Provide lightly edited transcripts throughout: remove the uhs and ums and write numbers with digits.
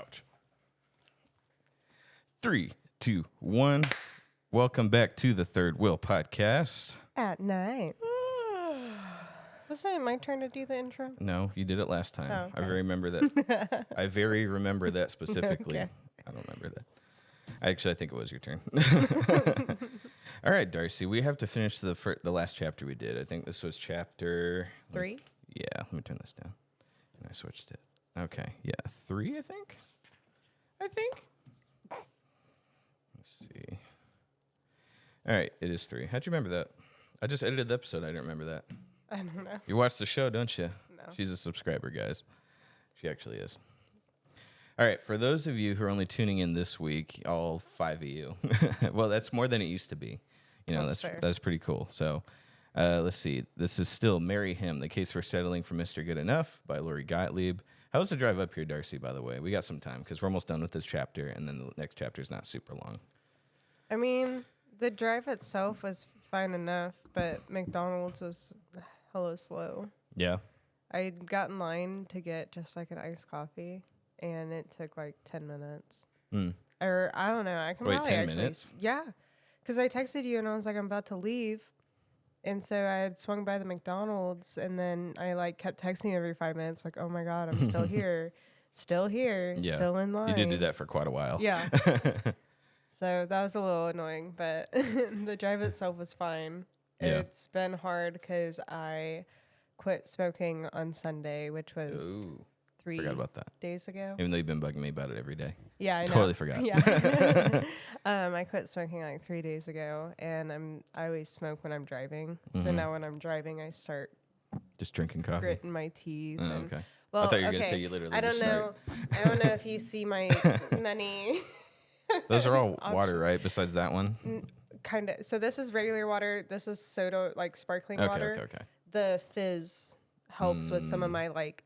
Ouch. 3, 2, 1. Welcome back to the Third Wheel Podcast. At night. Was it my turn to do the intro? No, you did it last time. Oh, okay. I very remember that. I very remember that specifically. Okay. I don't remember that. Actually, I think it was your turn. All right, Darcy, we have to finish the last chapter we did. I think this was chapter 3. Yeah, let me turn this down. And I switched it. Okay, yeah, 3, I think. Let's see. All right, it is 3. How'd you remember that? I just edited the episode. I didn't remember that. I don't know. You watch the show, don't you? No. She's a subscriber, guys. She actually is. All right, for those of you who are only tuning in this week, all 5 of you, well, that's more than it used to be. You know, that's pretty cool. So let's see. This is still Marry Him, The Case for Settling for Mr. Good Enough by Lori Gottlieb. How was the drive up here, Darcy, by the way? We got some time because we're almost done with this chapter, and then the next chapter is not super long. I mean, the drive itself was fine enough, but McDonald's was hella slow. Yeah. I got in line to get just like an iced coffee, and it took like 10 minutes. Or I don't know. I can Wait, probably 10 actually, minutes? Yeah, because I texted you and I was like, I'm about to leave. And so I had swung by the McDonald's, and then I like kept texting you every 5 minutes, like, oh my God, I'm still here, still in line. You did do that for quite a while. Yeah. So that was a little annoying, but the drive itself was fine. Yeah. It's been hard because I quit smoking on Sunday, which was Ooh, 3 forgot about that. days ago. Even though you've been bugging me about it every day. Yeah, I know. Totally forgot. Yeah. I quit smoking like 3 days ago, and I always smoke when I'm driving. So now when I'm driving, I start Just drinking coffee. gritting my teeth. Oh, and, okay. well, I thought you were going to say you literally I don't just know. I don't know if you see my many. Those are all water, right? Besides that one? Kind of. So this is regular water. This is soda, like sparkling water. Okay. The fizz helps with some of my like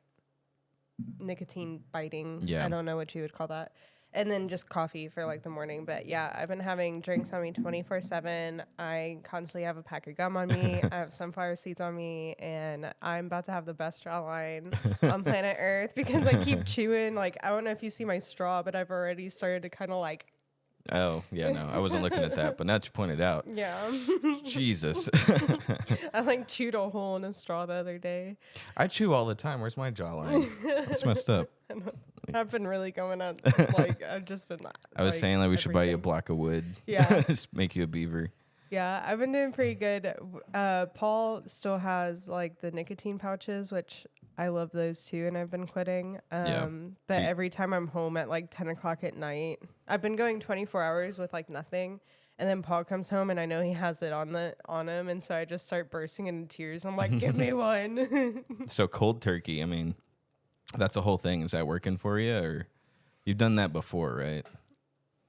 nicotine biting. Yeah. I don't know what you would call that. And then just coffee for like the morning. But yeah, I've been having drinks on me 24/7. I constantly have a pack of gum on me. I have sunflower seeds on me, and I'm about to have the best straw line on planet Earth because I keep chewing. Like, I don't know if you see my straw, but I've already started to kind of like. Oh, yeah, no. I wasn't looking at that, but now that you pointed out. Yeah. Jesus. I like chewed a hole in a straw the other day. I chew all the time. Where's my jawline? That's messed up. I've been really going on, like, I've just been. I was saying like we should buy you a everything. block of wood. Yeah. Just make you a beaver. Yeah, I've been doing pretty good. Paul still has like the nicotine pouches, which I love those too, and I've been quitting. But every time I'm home at like 10 o'clock at night, I've been going 24 hours with like nothing. And then Paul comes home and I know he has it on him. And so I just start bursting into tears. I'm like, give me one. So cold turkey, I mean, that's a whole thing. Is that working for you, or you've done that before, right?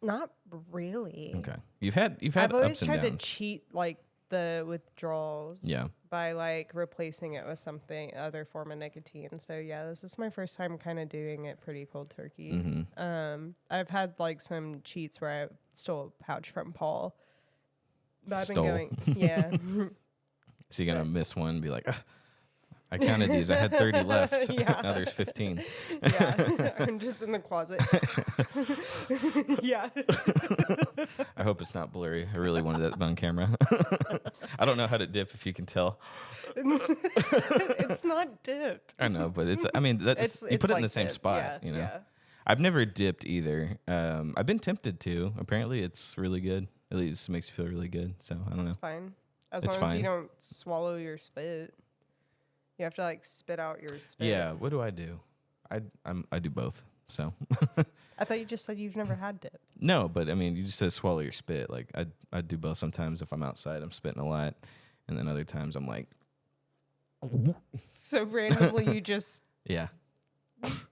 Not really. Okay. You've had I've always ups and tried downs. to cheat like the withdrawals. Yeah. By like replacing it with something other form of nicotine. So yeah, this is my first time kind of doing it pretty cold turkey. Mm-hmm. I've had like some cheats where I stole a pouch from Paul. But I've been Stole. going, yeah. So you're gonna miss one and be like, I counted these. I had 30 left. Yeah. Now there's 15. Yeah, I'm just in the closet. Yeah. I hope it's not blurry. I really wanted that on camera. I don't know how to dip, if you can tell. It's not dipped. I know, but it's. I mean, that's you put it in like the same dip. spot. Yeah, You know, yeah. I've never dipped either. I've been tempted to. Apparently, it's really good. At least it makes you feel really good. So I don't know. It's fine. As It's long as fine. you don't swallow your spit. You have to like spit out your spit. Yeah. What do? I do both. So. I thought you just said you've never had dip. No, but I mean, you just said swallow your spit. Like I do both. Sometimes if I'm outside, I'm spitting a lot, and then other times I'm like, So randomly you just yeah.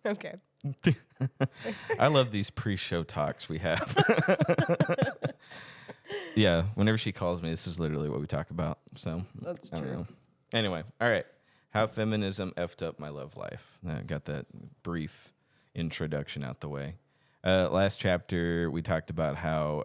okay. I love these pre-show talks we have. Yeah, whenever she calls me, this is literally what we talk about. So That's I don't true. know. Anyway, all right. How feminism effed up my love life. I got that brief introduction out the way. Last chapter, we talked about how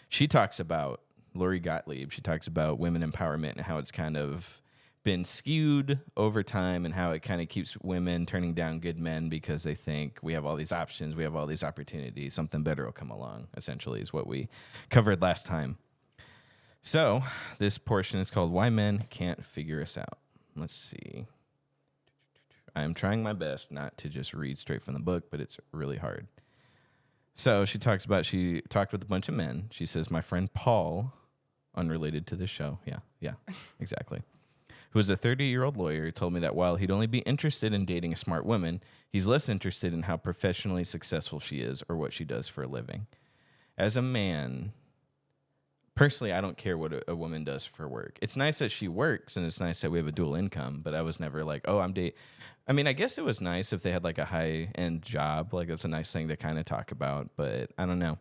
she talks about, Lori Gottlieb, she talks about women empowerment and how it's kind of been skewed over time, and how it kind of keeps women turning down good men because they think we have all these options, we have all these opportunities, something better will come along, essentially, is what we covered last time. So this portion is called Why Men Can't Figure Us Out. Let's see. I'm trying my best not to just read straight from the book, but it's really hard. So she talked with a bunch of men. She says, my friend Paul, unrelated to this show. Yeah, exactly. Who is a 30-year-old lawyer, told me that while he'd only be interested in dating a smart woman, he's less interested in how professionally successful she is or what she does for a living. As a man, personally, I don't care what a woman does for work. It's nice that she works, and it's nice that we have a dual income, but I was never like, oh, I mean, I guess it was nice if they had like a high-end job. Like, that's a nice thing to kind of talk about, but I don't know.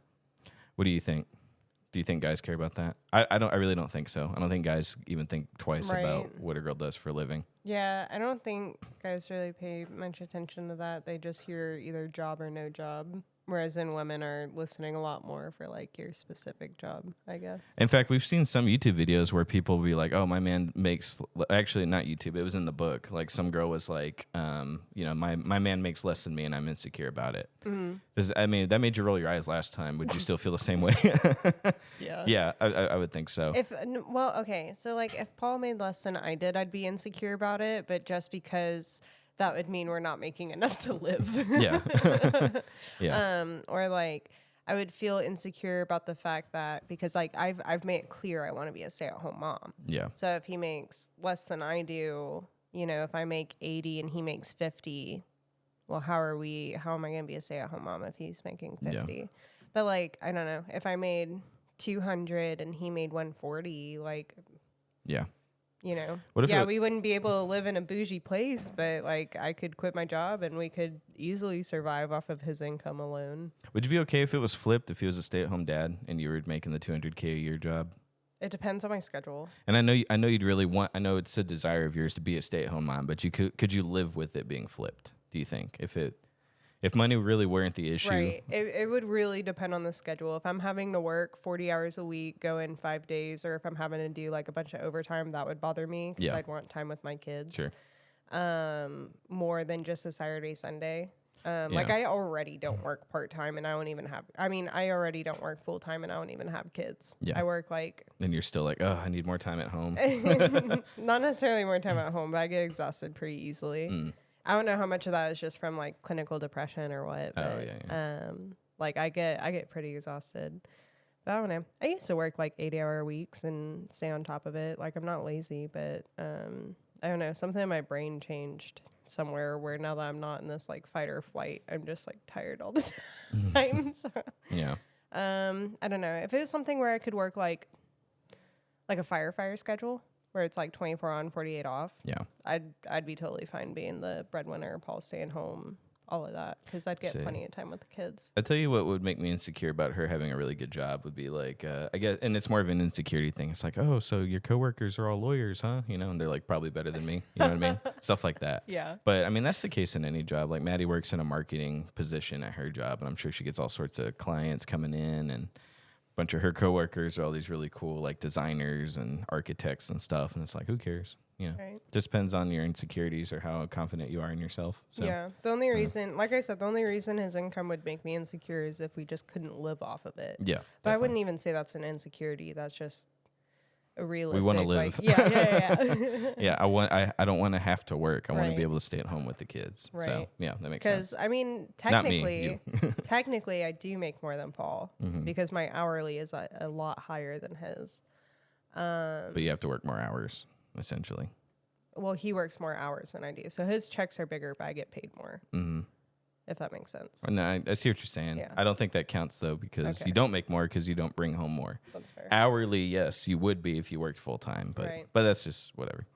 What do you think? Do you think guys care about that? I really don't think so. I don't think guys even think twice about what a girl does for a living. Yeah, I don't think guys really pay much attention to that. They just hear either job or no job. Whereas in women are listening a lot more for like your specific job, I guess. In fact, we've seen some YouTube videos where people will be like, oh, my man makes, actually not YouTube, it was in the book. Like some girl was like, my man makes less than me and I'm insecure about it. Mm-hmm. I mean, that made you roll your eyes last time. Would you still feel the same way? Yeah. Yeah, I would think so. Okay. So like if Paul made less than I did, I'd be insecure about it. But just because that would mean we're not making enough to live. Yeah. Yeah. Or like I would feel insecure about the fact that because like I've made it clear I want to be a stay-at-home mom. Yeah. So if he makes less than I do, if I make 80 and he makes 50, well, how am I going to be a stay-at-home mom if he's making 50? Yeah. But like, I don't know, if I made 200 and he made 140, like, yeah. We wouldn't be able to live in a bougie place, but like I could quit my job and we could easily survive off of his income alone. Would you be okay if it was flipped, if he was a stay-at-home dad and you were making the $200K a year job? It depends on my schedule. And I know you'd really want, I know it's a desire of yours to be a stay-at-home mom, but could you live with it being flipped, do you think? If money really weren't the issue. Right. It would really depend on the schedule. If I'm having to work 40 hours a week, go in 5 days, or if I'm having to do like a bunch of overtime, that would bother me because I'd want time with my kids. Sure. More than just a Saturday, Sunday. Like I already don't work part-time and I already don't work full-time and I don't even have kids. Yeah. I work like... And you're still like, oh, I need more time at home. Not necessarily more time at home, but I get exhausted pretty easily. Mm. I don't know how much of that is just from like clinical depression or what, but like I get pretty exhausted. But I don't know. I used to work like 80-hour weeks and stay on top of it. Like I'm not lazy, but I don't know. Something in my brain changed somewhere where now that I'm not in this like fight or flight, I'm just like tired all the time. So yeah. I don't know. If it was something where I could work like a firefighter schedule, where it's like 24 on, 48 off. Yeah. I'd be totally fine being the breadwinner, Paul staying home, all of that, because I'd get plenty of time with the kids. I tell you what would make me insecure about her having a really good job would be like, I guess, and it's more of an insecurity thing. It's like, oh, so your coworkers are all lawyers, huh? And they're like probably better than me. You know what I mean? Stuff like that. Yeah. But I mean, that's the case in any job. Like Maddie works in a marketing position at her job, and I'm sure she gets all sorts of clients coming in, and bunch of her coworkers are all these really cool like designers and architects and stuff, and it's like, who cares? Right. Just depends on your insecurities or how confident you are in yourself. So, yeah. The only reason, like I said, the only reason his income would make me insecure is if we just couldn't live off of it. Yeah. But definitely. I wouldn't even say that's an insecurity. That's just a realistic. We want to live. Like, yeah. Yeah. I don't want to have to work. I want to be able to stay at home with the kids. Right. So yeah, that makes sense. Because I mean, technically, technically, I do make more than Paul because my hourly is a lot higher than his. But you have to work more hours, essentially. Well, he works more hours than I do, so his checks are bigger, but I get paid more. Mm-hmm. If that makes sense. No, I see what you're saying. Yeah. I don't think that counts though, because you don't make more because you don't bring home more. That's fair. Hourly, yes, you would be if you worked full time, but but that's just whatever.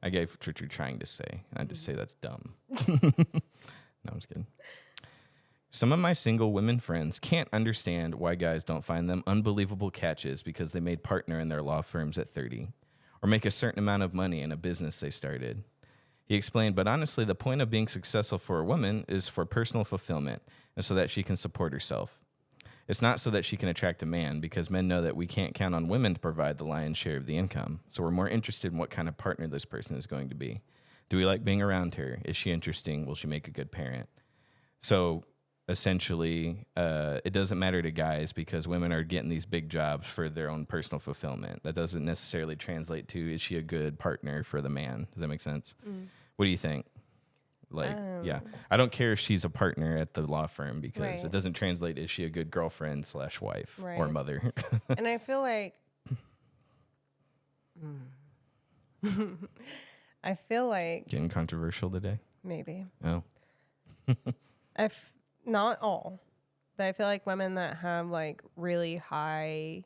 I get what you're trying to say. I just say that's dumb. No, I'm just kidding. Some of my single women friends can't understand why guys don't find them unbelievable catches because they made partner in their law firms at 30 or make a certain amount of money in a business they started. He explained, but honestly, the point of being successful for a woman is for personal fulfillment and so that she can support herself. It's not so that she can attract a man, because men know that we can't count on women to provide the lion's share of the income. So we're more interested in what kind of partner this person is going to be. Do we like being around her? Is she interesting? Will she make a good parent? So essentially, it doesn't matter to guys because women are getting these big jobs for their own personal fulfillment. That doesn't necessarily translate to, is she a good partner for the man? Does that make sense? What do you think? Like, yeah, I don't care if she's a partner at the law firm because it doesn't translate. Is she a good girlfriend / wife or mother? And I feel like, Getting controversial today. Maybe. Oh, not all, but I feel like women that have like really high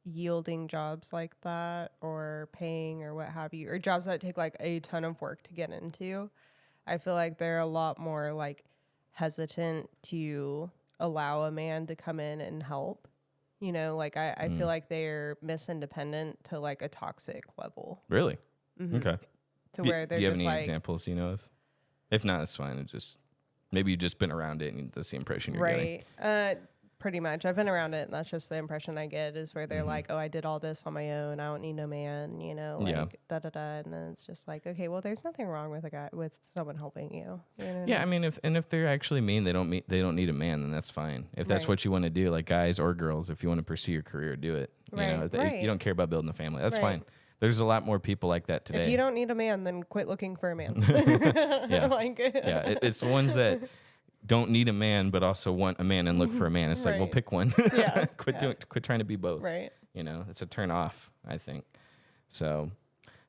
yielding jobs like that, or paying or what have you, or jobs that take like a ton of work to get into, I feel like they're a lot more like hesitant to allow a man to come in and help. You know, like I feel like they're misindependent to like a toxic level. Really? Okay. To where they're do you have just any like, examples you know of? If not, it's fine. It's just maybe you've just been around it and that's the impression you're getting. Pretty much. I've been around it, and that's just the impression I get, is where they're like, oh, I did all this on my own. I don't need no man, you know, like da-da-da. And then it's just like, okay, well, there's nothing wrong with with someone helping you. You know what I mean? I mean, if they're actually mean, they don't need a man, then that's fine. If that's what you want to do, like guys or girls, if you want to pursue your career, do it. You know, if you don't care about building a family, that's fine. There's a lot more people like that today. If you don't need a man, then quit looking for a man. It's the ones that don't need a man, but also want a man and look for a man. It's like, well, pick one. Quit trying to be both. Right. You know, it's a turn off, I think. So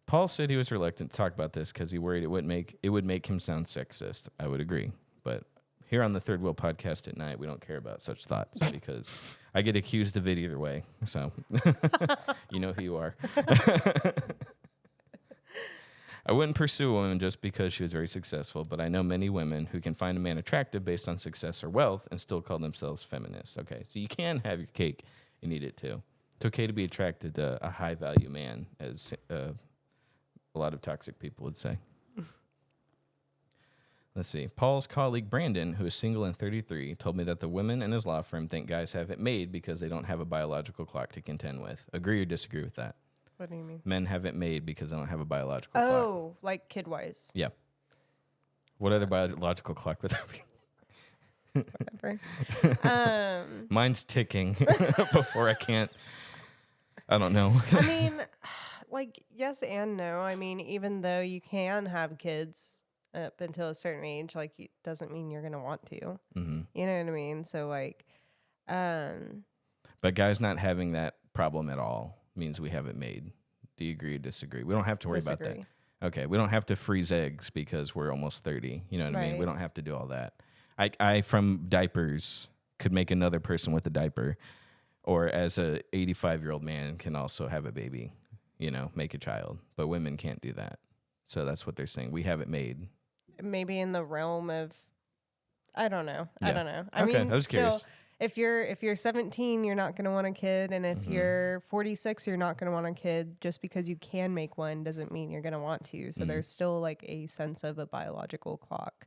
Paul said he was reluctant to talk about this because he worried it would make him sound sexist. I would agree. But here on the Third Wheel podcast at night, we don't care about such thoughts because I get accused of it either way. So you know who you are. I wouldn't pursue a woman just because she was very successful, but I know many women who can find a man attractive based on success or wealth and still call themselves feminists. Okay, so you can have your cake and eat it too. It's okay to be attracted to a high-value man, as a lot of toxic people would say. Let's see. Paul's colleague Brandon, who is single and 33, told me that the women in his law firm think guys have it made because they don't have a biological clock to contend with. Agree or disagree with that? What do you mean? Men have it made because they don't have a biological clock. Oh, like kid-wise. Yeah. What other biological clock would that be? Whatever. Mine's ticking before I can't. I don't know. I mean, like, yes and no. I mean, even though you can have kids up until a certain age, like, it doesn't mean you're going to want to. Mm-hmm. You know what I mean? So, like, but guys not having that problem at all means we have it made. Do you agree or disagree? We don't have to worry about that. Okay, we don't have to freeze eggs because we're almost 30. You know what I mean? We don't have to do all that. I from diapers could make another person with a diaper, or as a 85-year-old man can also have a baby, you know, make a child. But women can't do that. So that's what they're saying. We have it made. Maybe in the realm of, I don't know. Yeah. I don't know. I mean, I was curious. So if you're 17, you're not going to want a kid, and if you're 46, you're not going to want a kid. Just because you can make one doesn't mean you're going to want to. So there's still like a sense of a biological clock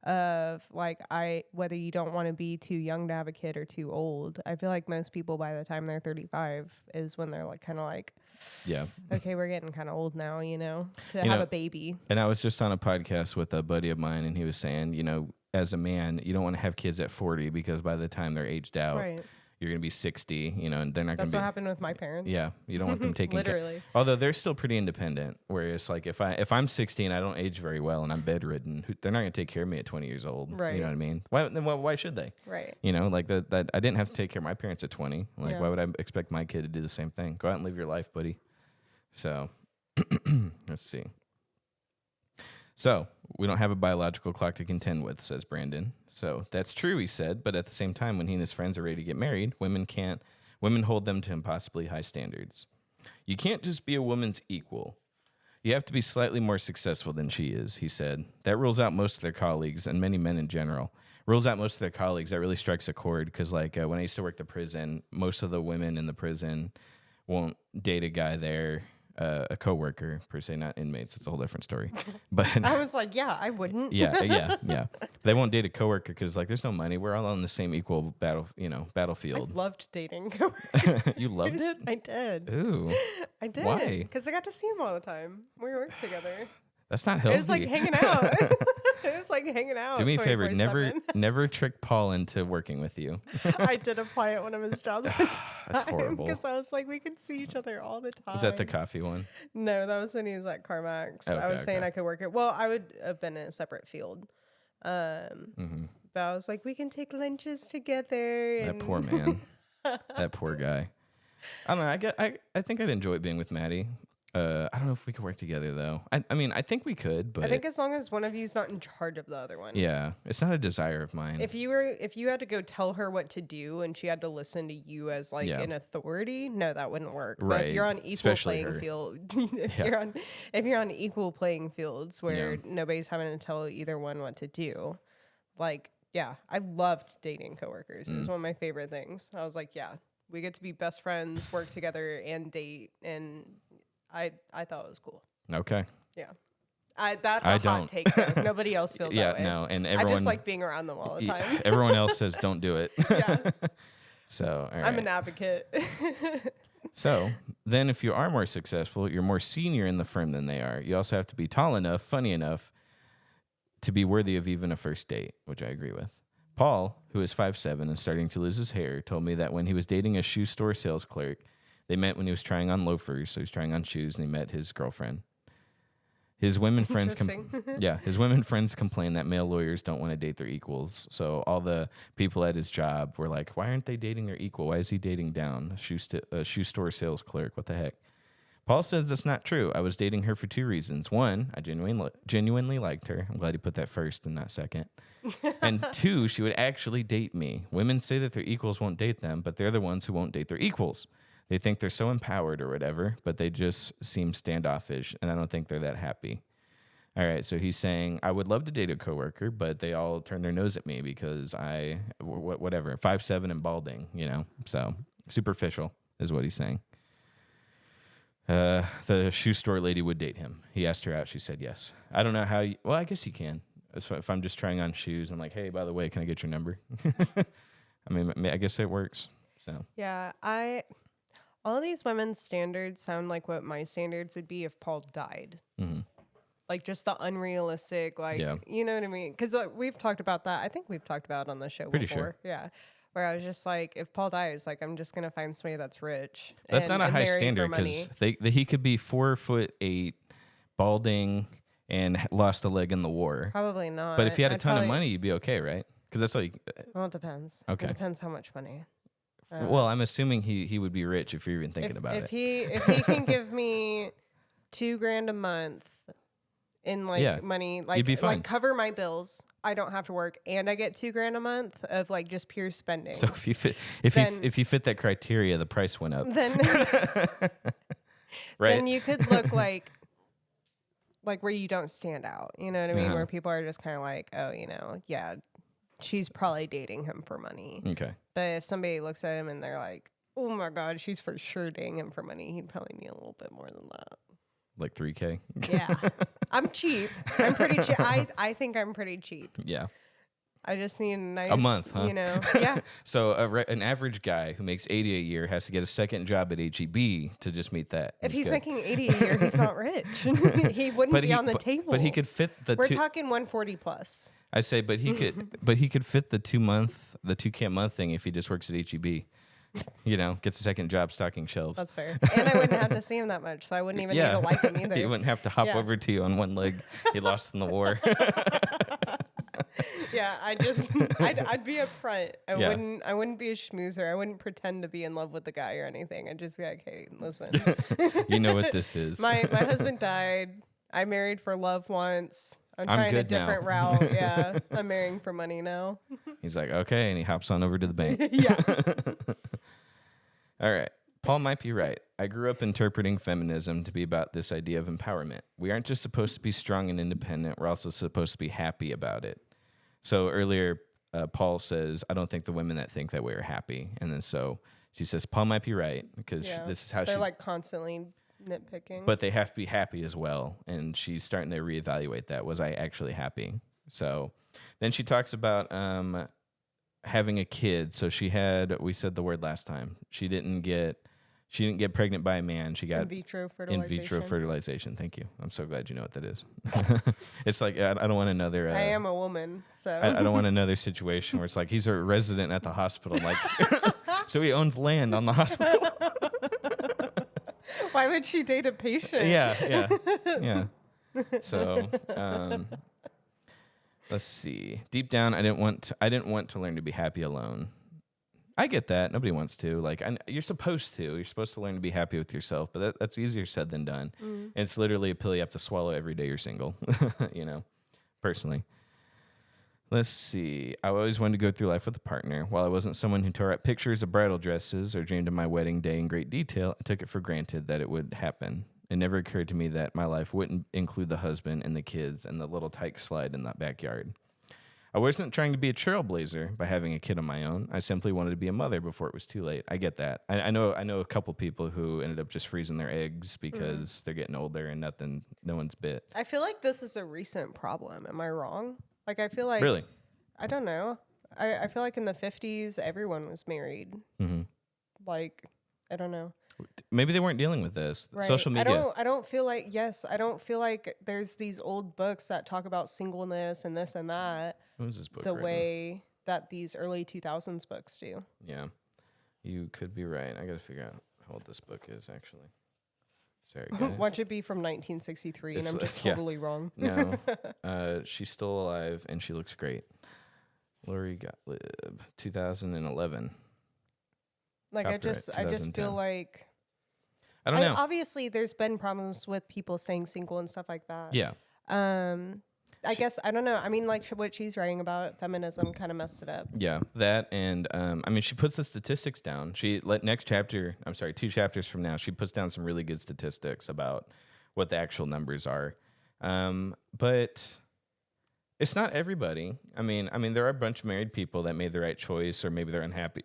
of like, whether you don't want to be too young to have a kid or too old. I feel like most people by the time they're 35 is when they're like kind of like, yeah, okay, we're getting kind of old now, you know, to have a baby. And I was just on a podcast with a buddy of mine, and he was saying, you know, as a man, you don't want to have kids at 40 because by the time they're aged out, you're going to be 60, you know, and they're not going to be. That's what happened with my parents. Yeah. You don't want them taking literally. Although they're still pretty independent. Whereas like if I'm 60 and I don't age very well and I'm bedridden, they're not going to take care of me at 20 years old. Right. You know what I mean? Why should they? Right. You know, like that I didn't have to take care of my parents at 20. Like why would I expect my kid to do the same thing? Go out and live your life, buddy. So let's see. So we don't have a biological clock to contend with, says Brandon. So that's true, he said. But at the same time, when he and his friends are ready to get married, women hold them to impossibly high standards. You can't just be a woman's equal. You have to be slightly more successful than she is, he said. That rules out most of their colleagues and many men in general. Rules out most of their colleagues. That really strikes a chord because like when I used to work the prison, most of the women in the prison won't date a guy there a coworker per se, not inmates. It's a whole different story. But I was like, yeah, I wouldn't. yeah. They won't date a coworker because like there's no money. We're all on the same equal battlefield. I loved dating coworkers. You loved it? I did. Ooh. I did. Why? Because I got to see him all the time. We worked together. That's not healthy. It was like hanging out. It was like hanging out. Do me a favor, 24/7. never trick Paul into working with you. I did apply at one of his jobs. That's horrible. Because I was like, we could see each other all the time. Was that the coffee one? No, that was when he was at CarMax. Okay, I was saying I could work it. Well, I would have been in a separate field. But I was like, we can take lunches together. That poor man. That poor guy. I don't know. I think I'd enjoy being with Maddie. I don't know if we could work together though. I mean, I think we could, but I think as long as one of you's not in charge of the other one. Yeah, it's not a desire of mine. If you had to go tell her what to do and she had to listen to you as like an authority, no, that wouldn't work. Right. But if you're on equal playing field, if you're on equal playing fields where nobody's having to tell either one what to do, like I loved dating coworkers. It was one of my favorite things. I was like, we get to be best friends, work together, and date, and I thought it was cool. Okay. Yeah. That's a hot take, though. Nobody else feels that way. No, and everyone... I just like being around them all the time. Everyone else says don't do it. Yeah. So, all right. I'm an advocate. So, then if you are more successful, you're more senior in the firm than they are. You also have to be tall enough, funny enough to be worthy of even a first date, which I agree with. Paul, who is 5'7" and starting to lose his hair, told me that when he was dating a shoe store sales clerk, they met when he was trying on loafers, so he was trying on shoes, and he met his girlfriend. His women friends, his women friends complain that male lawyers don't want to date their equals. So all the people at his job were like, "Why aren't they dating their equal? Why is he dating down a shoe store sales clerk? What the heck?" Paul says that's not true. I was dating her for two reasons. One, I genuinely liked her. I'm glad he put that first and not second. And two, she would actually date me. Women say that their equals won't date them, but they're the ones who won't date their equals. They think they're so empowered or whatever, but they just seem standoffish, and I don't think they're that happy. All right, so he's saying, I would love to date a coworker, but they all turn their nose at me because whatever, 5'7" and balding, So superficial is what he's saying. The shoe store lady would date him. He asked her out. She said yes. I don't know how well, I guess you can. So if I'm just trying on shoes, I'm like, hey, by the way, can I get your number? I mean, I guess it works. So yeah, all these women's standards sound like what my standards would be if Paul died. Mm-hmm. Like just the unrealistic, you know what I mean? Because we've talked about that. I think we've talked about it on the show Pretty before. Sure. Yeah. Where I was just like, if Paul dies, like I'm just going to find somebody that's rich. That's not a high standard because he could be 4'8", balding, and lost a leg in the war. Probably not. But if he had a ton of money, you'd be okay, right? Because that's all you... Well, it depends. Okay. It depends how much money. Well, I'm assuming he would be rich if you're even thinking about it. If he can give me $2,000 a month in money, you'd be fine. Like cover my bills, I don't have to work, and I get $2,000 a month of like just pure spending. So if you fit that criteria, the price went up. Then right? Then you could look like where you don't stand out. You know what I mean? Where people are just kind of like, oh, she's probably dating him for money. Okay. But if somebody looks at him and they're like, oh my God, she's for sure dating him for money, he'd probably need a little bit more than that. Like $3,000? Yeah. I'm cheap. I'm pretty cheap. I think I'm pretty cheap. Yeah. I just need a month, huh? Yeah. So an average guy who makes $80 a year has to get a second job at HEB to just meet that. If he's making $80 a year, he's not rich. He wouldn't be on the table. But he could fit We're talking 140 plus. I say, but he could fit the $2K a month thing if he just works at HEB. Gets a second job stocking shelves. That's fair. And I wouldn't have to see him that much, so I wouldn't even need to like him either. He wouldn't have to hop over to you on one leg. He lost in the war. Yeah, I'd be up front. I wouldn't be a schmoozer. I wouldn't pretend to be in love with the guy or anything. I'd just be like, hey, listen. You know what this is. My husband died. I married for love once. I'm trying a different route. Yeah, I'm marrying for money now. He's like, okay, and he hops on over to the bank. Yeah. All right. Paul might be right. I grew up interpreting feminism to be about this idea of empowerment. We aren't just supposed to be strong and independent. We're also supposed to be happy about it. So earlier, Paul says, I don't think the women that think that way are happy. And then so she says, Paul might be right because this is how they're like constantly nitpicking. But they have to be happy as well. And she's starting to reevaluate that. Was I actually happy? So then she talks about having a kid. So we said the word last time. She didn't get pregnant by a man. She got in vitro fertilization. In vitro fertilization. Thank you. I'm so glad you know what that is. It's like, I don't want another... I am a woman, so... I don't want another situation where it's like, he's a resident at the hospital. Like, so he owns land on the hospital. Why would she date a patient? Yeah. So, let's see. Deep down, I didn't want to learn to be happy alone. I get that. Nobody wants to. Like, you're supposed to. You're supposed to learn to be happy with yourself, but that's easier said than done. And it's literally a pill you have to swallow every day you're single, personally. Let's see. I always wanted to go through life with a partner. While I wasn't someone who tore up pictures of bridal dresses or dreamed of my wedding day in great detail, I took it for granted that it would happen. It never occurred to me that my life wouldn't include the husband and the kids and the little tyke slide in the backyard. I wasn't trying to be a trailblazer by having a kid on my own. I simply wanted to be a mother before it was too late. I get that. I know a couple people who ended up just freezing their eggs because they're getting older and no one's bit. I feel like this is a recent problem. Am I wrong? Like, I feel like... Really? I don't know. I feel like in the 50s, everyone was married. Mm-hmm. Like, I don't know. Maybe they weren't dealing with this. Right. Social media. I don't feel like there's these old books that talk about singleness and this and that. What was this book the written? way that these early 2000s books do. Yeah. You could be right. I got to figure out how old this book is, actually. Sorry, guys. Watch it be from 1963, and I'm just totally wrong. No. She's still alive, and she looks great. Lori Gottlieb, 2011. Like, Copyright, I just feel like... I don't know. Obviously, there's been problems with people staying single and stuff like that. Yeah. I guess, I don't know. I mean, like, what she's writing about, feminism kind of messed it up. Yeah, that, and, I mean, she puts the statistics down. Next chapter, 2 chapters from now, she puts down some really good statistics about what the actual numbers are. But it's not everybody. I mean, there are a bunch of married people that made the right choice, or maybe they're unhappy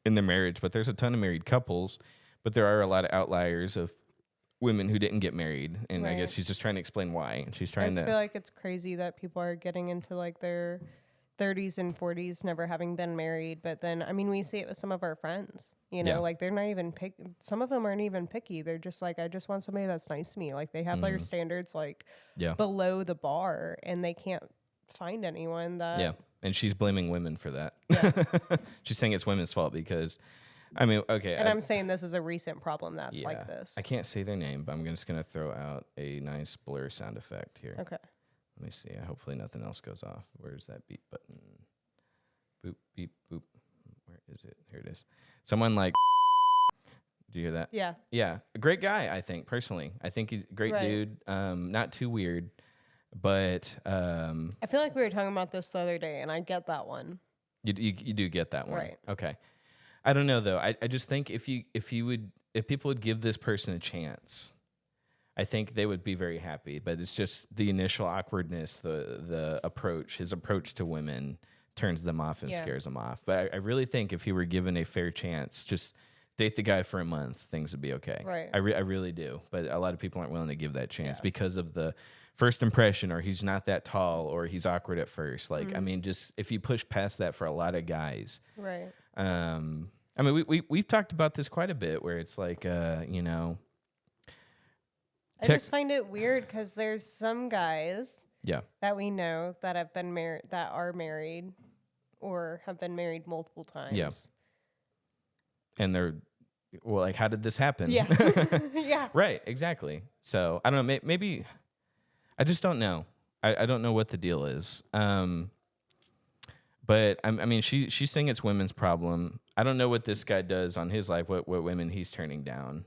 in their marriage, but there's a ton of married couples, but there are a lot of outliers of women who didn't get married, and I guess she's just trying to explain why. And she's trying to... I feel like it's crazy that people are getting into like their 30s and 40s, never having been married. But then, I mean, we see it with some of our friends. Like they're not even some of them aren't even picky. They're just like, I just want somebody that's nice to me. Like they have their standards like below the bar, and they can't find anyone that. Yeah, and she's blaming women for that. Yeah. She's saying it's women's fault because... I mean, okay. And I'm saying this is a recent problem that's like this. I can't say their name, but I'm just going to throw out a nice blur sound effect here. Okay. Let me see. Hopefully nothing else goes off. Where's that beep button? Boop, beep, boop. Where is it? Here it is. Someone like... Do you hear that? Yeah. Yeah. A great guy, I think, personally. I think he's a great dude. Not too weird, but... I feel like we were talking about this the other day, and I get that one. You do get that one. Right. Okay. I don't know though. I just think if people would give this person a chance, I think they would be very happy. But it's just the initial awkwardness, the approach, his approach to women turns them off and scares them off. But I really think if he were given a fair chance, just date the guy for a month, things would be okay. Right. I really do. But a lot of people aren't willing to give that chance because of the first impression, or he's not that tall, or he's awkward at first. Like, I mean, just if you push past that for a lot of guys. Right. I mean, we've talked about this quite a bit, where it's like, I just find it weird because there's some guys that we know that have been married, that are married, or have been married multiple times. Yeah. And they're, well, like, how did this happen? Yeah. Yeah. Right. Exactly. So I don't know. Maybe I just don't know. I don't know what the deal is. But I mean, she's saying it's women's problem. I don't know what this guy does on his life, what women he's turning down.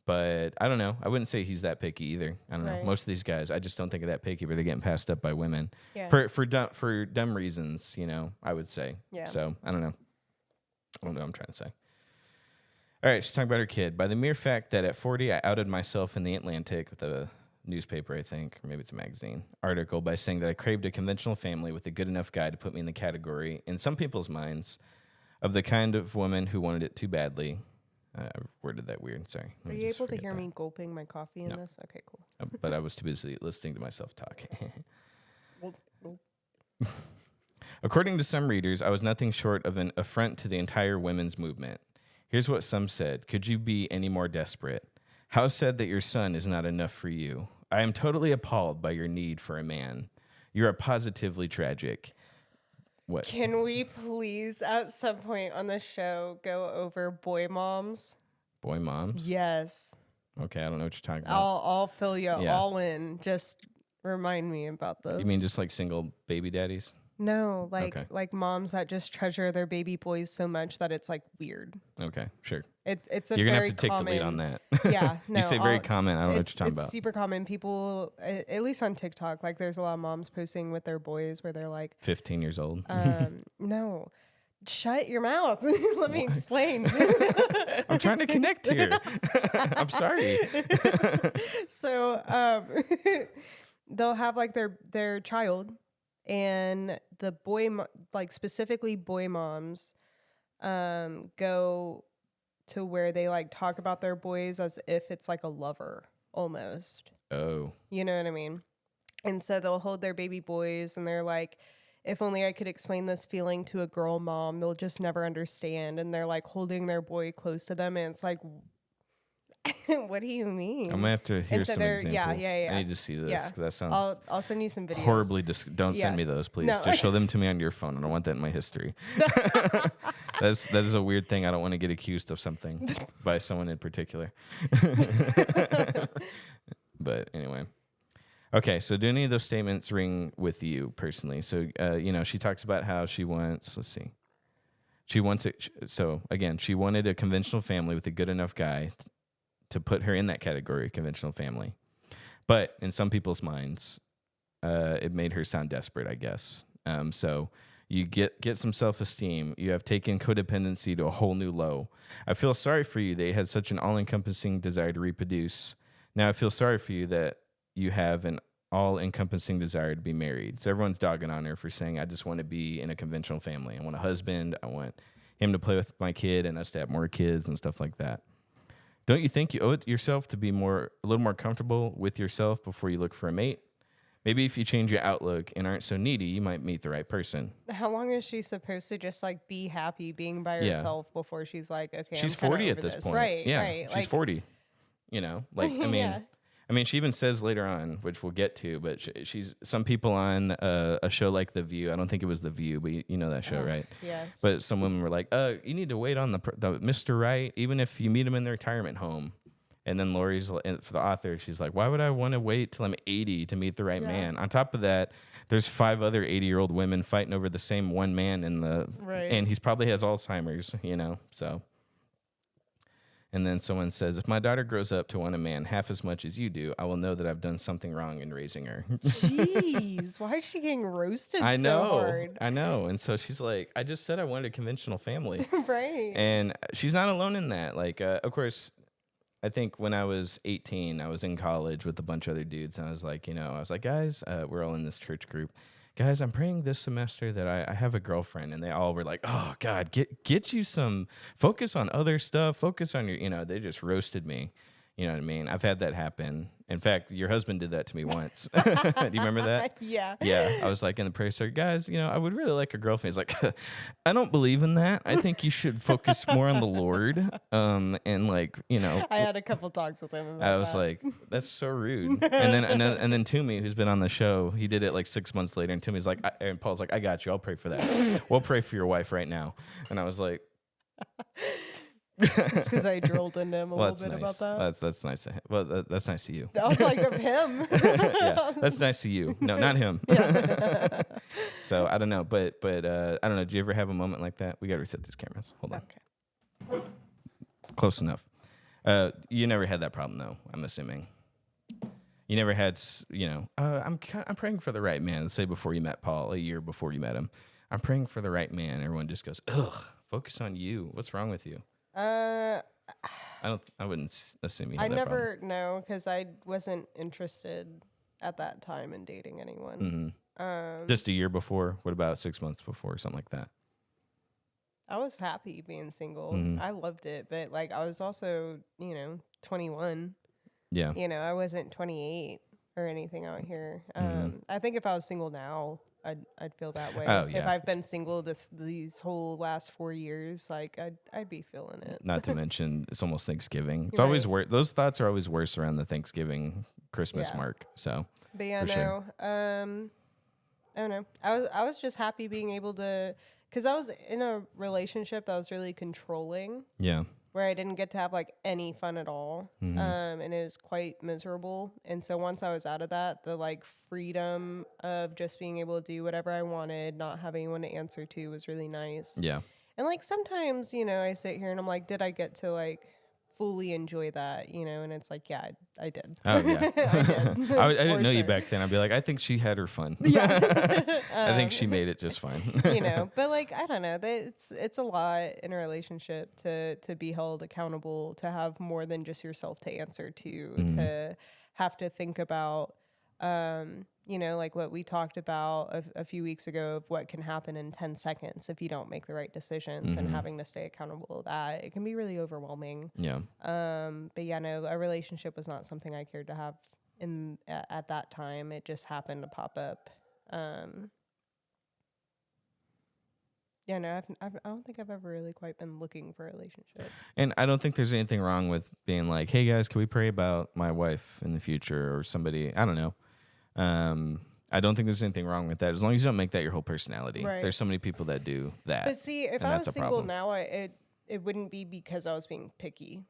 But I don't know. I wouldn't say he's that picky either. I don't know. Most of these guys, I just don't think are that picky, but they're getting passed up by women for dumb reasons. I would say. Yeah. So I don't know. I don't know what I'm trying to say. All right, she's talking about her kid. By the mere fact that at 40, I outed myself in the Atlantic with a newspaper, I think, or maybe it's a magazine article, by saying that I craved a conventional family with a good enough guy to put me in the category, in some people's minds, of the kind of woman who wanted it too badly. I worded that weird. Sorry. Are you able to hear me gulping my coffee in this? Okay, cool. But I was too busy listening to myself talk. According to some readers, I was nothing short of an affront to the entire women's movement. Here's what some said. Could you be any more desperate? How sad that your son is not enough for you. I am totally appalled by your need for a man. You are positively tragic. What? Can we please, at some point on the show, go over boy moms? Boy moms? Yes. Okay, I don't know what you're talking about. I'll fill you all in. Just remind me about this. You mean just like single baby daddies? No, like moms that just treasure their baby boys so much that it's like weird. Okay, sure. It's a You're gonna very have to take common, the lead on that. Yeah, no. You say very common. I don't know what you're talking about. It's super common. People, at least on TikTok, like there's a lot of moms posting with their boys where they're like 15 years old. No, shut your mouth. Let me explain. I'm trying to connect here. I'm sorry. So they'll have like their child, and the boy, like specifically boy moms, go to where they like talk about their boys as if it's like a lover almost. Oh. You know what I mean? And so they'll hold their baby boys and they're like, if only I could explain this feeling to a girl mom, they'll just never understand. And they're like holding their boy close to them. And it's like, what do you mean? I'm gonna have to hear some examples. Yeah. I need to see this because that sounds I'll send you some videos. Horribly. Don't send me those, please. No. Just show them to me on your phone. I don't want that in my history. That is a weird thing. I don't want to get accused of something by someone in particular. But anyway. Okay, so do any of those statements ring with you personally? So, she talks about how she wants, let's see. She wants it. So again, she wanted a conventional family with a good enough guy to put her in that category, conventional family. But in some people's minds, it made her sound desperate, I guess. So you get some self-esteem. You have taken codependency to a whole new low. I feel sorry for you that you had such an all-encompassing desire to reproduce. Now I feel sorry for you that you have an all-encompassing desire to be married. So everyone's dogging on her for saying, I just want to be in a conventional family. I want a husband. I want him to play with my kid and us to have more kids and stuff like that. Don't you think you owe it yourself to be a little more comfortable with yourself before you look for a mate? Maybe if you change your outlook and aren't so needy, you might meet the right person. How long is she supposed to just like be happy being by herself before she's like, okay, she's I'm 40 at this point. Right, yeah, right. She's 40. I mean, she even says later on, which we'll get to, but she's some people on a show like The View. I don't think it was The View, but you know that show, right? Yes. But some women were like, you need to wait on the Mr. Right, even if you meet him in the retirement home. And then Lori's, for the author, she's like, why would I want to wait till I'm 80 to meet the right man? On top of that, there's 5 other 80-year-old women fighting over the same one man and he's probably has Alzheimer's, so. And then someone says, if my daughter grows up to want a man half as much as you do, I will know that I've done something wrong in raising her. Jeez, why is she getting roasted so hard? I know. And so she's like, I just said I wanted a conventional family. Right. And she's not alone in that. Like, of course, I think when I was 18, I was in college with a bunch of other dudes. And I was like, guys, we're all in this church group. Guys, I'm praying this semester that I have a girlfriend. And they all were like, oh, God, get you some, focus on other stuff. Focus on your, they just roasted me. You know what I mean? I've had that happen. In fact, your husband did that to me once. Do you remember that? Yeah. Yeah. I was like in the prayer circle, guys, I would really like a girlfriend. He's like, I don't believe in that. I think you should focus more on the Lord. And I had a couple talks with him about that. I was like, that's so rude. And then Toomey, who's been on the show, he did it like 6 months later. And Toomey's like, and Paul's like, I got you. I'll pray for that. We'll pray for your wife right now. And I was like, it's because I drilled into him a little bit about that. That's nice of him. Well, that's nice of you. I was like, of him. Yeah, that's nice of you. No, not him. Yeah. So I don't know, but I don't know. Do you ever have a moment like that? We got to reset these cameras. Hold on. Okay. Close enough. You never had that problem, though. I'm assuming. You never had, I'm praying for the right man. Let's say before you met Paul, a year before you met him. I'm praying for the right man. Everyone just goes, ugh, focus on you. What's wrong with you? I wouldn't assume you had that problem. know, because I wasn't interested at that time in dating anyone. Mm-hmm. Just a year before? What about 6 months before, something like that? I was happy being single. I loved it, but like I was also, 21. Yeah. I wasn't 28 or anything out here. I think if I was single now, I'd feel that way. Oh, yeah. If I've been single these whole last 4 years, like I'd be feeling it. Not to mention, it's almost Thanksgiving. It's always worse. Those thoughts are always worse around the Thanksgiving Christmas mark. So, but yeah, no. Sure. I don't know. I was just happy being able to, because I was in a relationship that was really controlling. Yeah. Where I didn't get to have like any fun at all. And it was quite miserable. And so once I was out of that, the like freedom of just being able to do whatever I wanted, not having anyone to answer to, was really nice. Yeah. And like sometimes, I sit here and I'm like, did I get to like fully enjoy that, and it's like, yeah, I did. Oh, yeah. I did. I didn't know you back then. I'd be like, I think she had her fun. Yeah. I think she made it just fine. But like, I don't know. It's a lot in a relationship to be held accountable, to have more than just yourself to answer to, to have to think about, like what we talked about a few weeks ago of what can happen in 10 seconds if you don't make the right decisions, and having to stay accountable to that. It can be really overwhelming. Yeah. But yeah, no, a relationship was not something I cared to have at that time. It just happened to pop up. Yeah, no, I don't think I've ever really quite been looking for a relationship. And I don't think there's anything wrong with being like, hey guys, can we pray about my wife in the future, or somebody, I don't know. I don't think there's anything wrong with that, as long as you don't make that your whole personality. Right. There's so many people that do that. But see, if I was single now, it wouldn't be because I was being picky.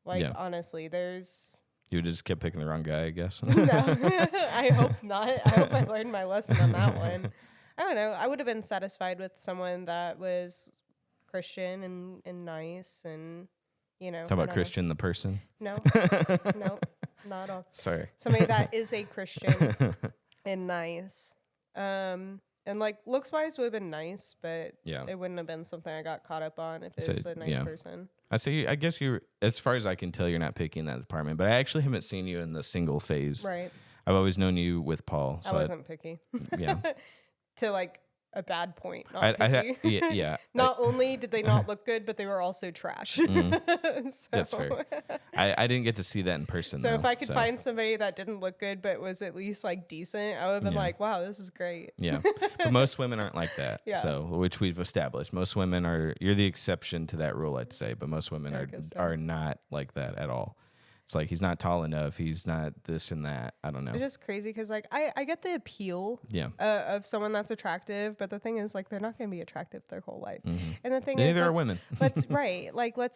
Like, honestly, You would just kept picking the wrong guy, I guess. No, I hope not. I hope I learned my lesson on that one. I don't know. I would have been satisfied with someone that was Christian and nice and, Talk about Christian the person? No, not at all. Sorry. Somebody that is a Christian and nice. And like looks wise would have been nice, but it wouldn't have been something I got caught up on if it was a nice person. I guess as far as I can tell, you're not picky in that department, but I actually haven't seen you in the single phase. Right. I've always known you with Paul. So I wasn't picky. Yeah. To like a bad point. Not picky. Yeah. Not only did they not look good, but they were also trash. That's fair. I didn't get to see that in person. So if I could find somebody that didn't look good but was at least like decent, I would have been like, wow, this is great. Yeah. But most women aren't like that. Yeah. So, which we've established. Most women you're the exception to that rule, I'd say, but most women are not like that at all. It's like, he's not tall enough. He's not this and that. I don't know. It's just crazy because, like, I get the appeal of someone that's attractive, but the thing is, like, they're not going to be attractive their whole life. And the thing is, neither are women. Let's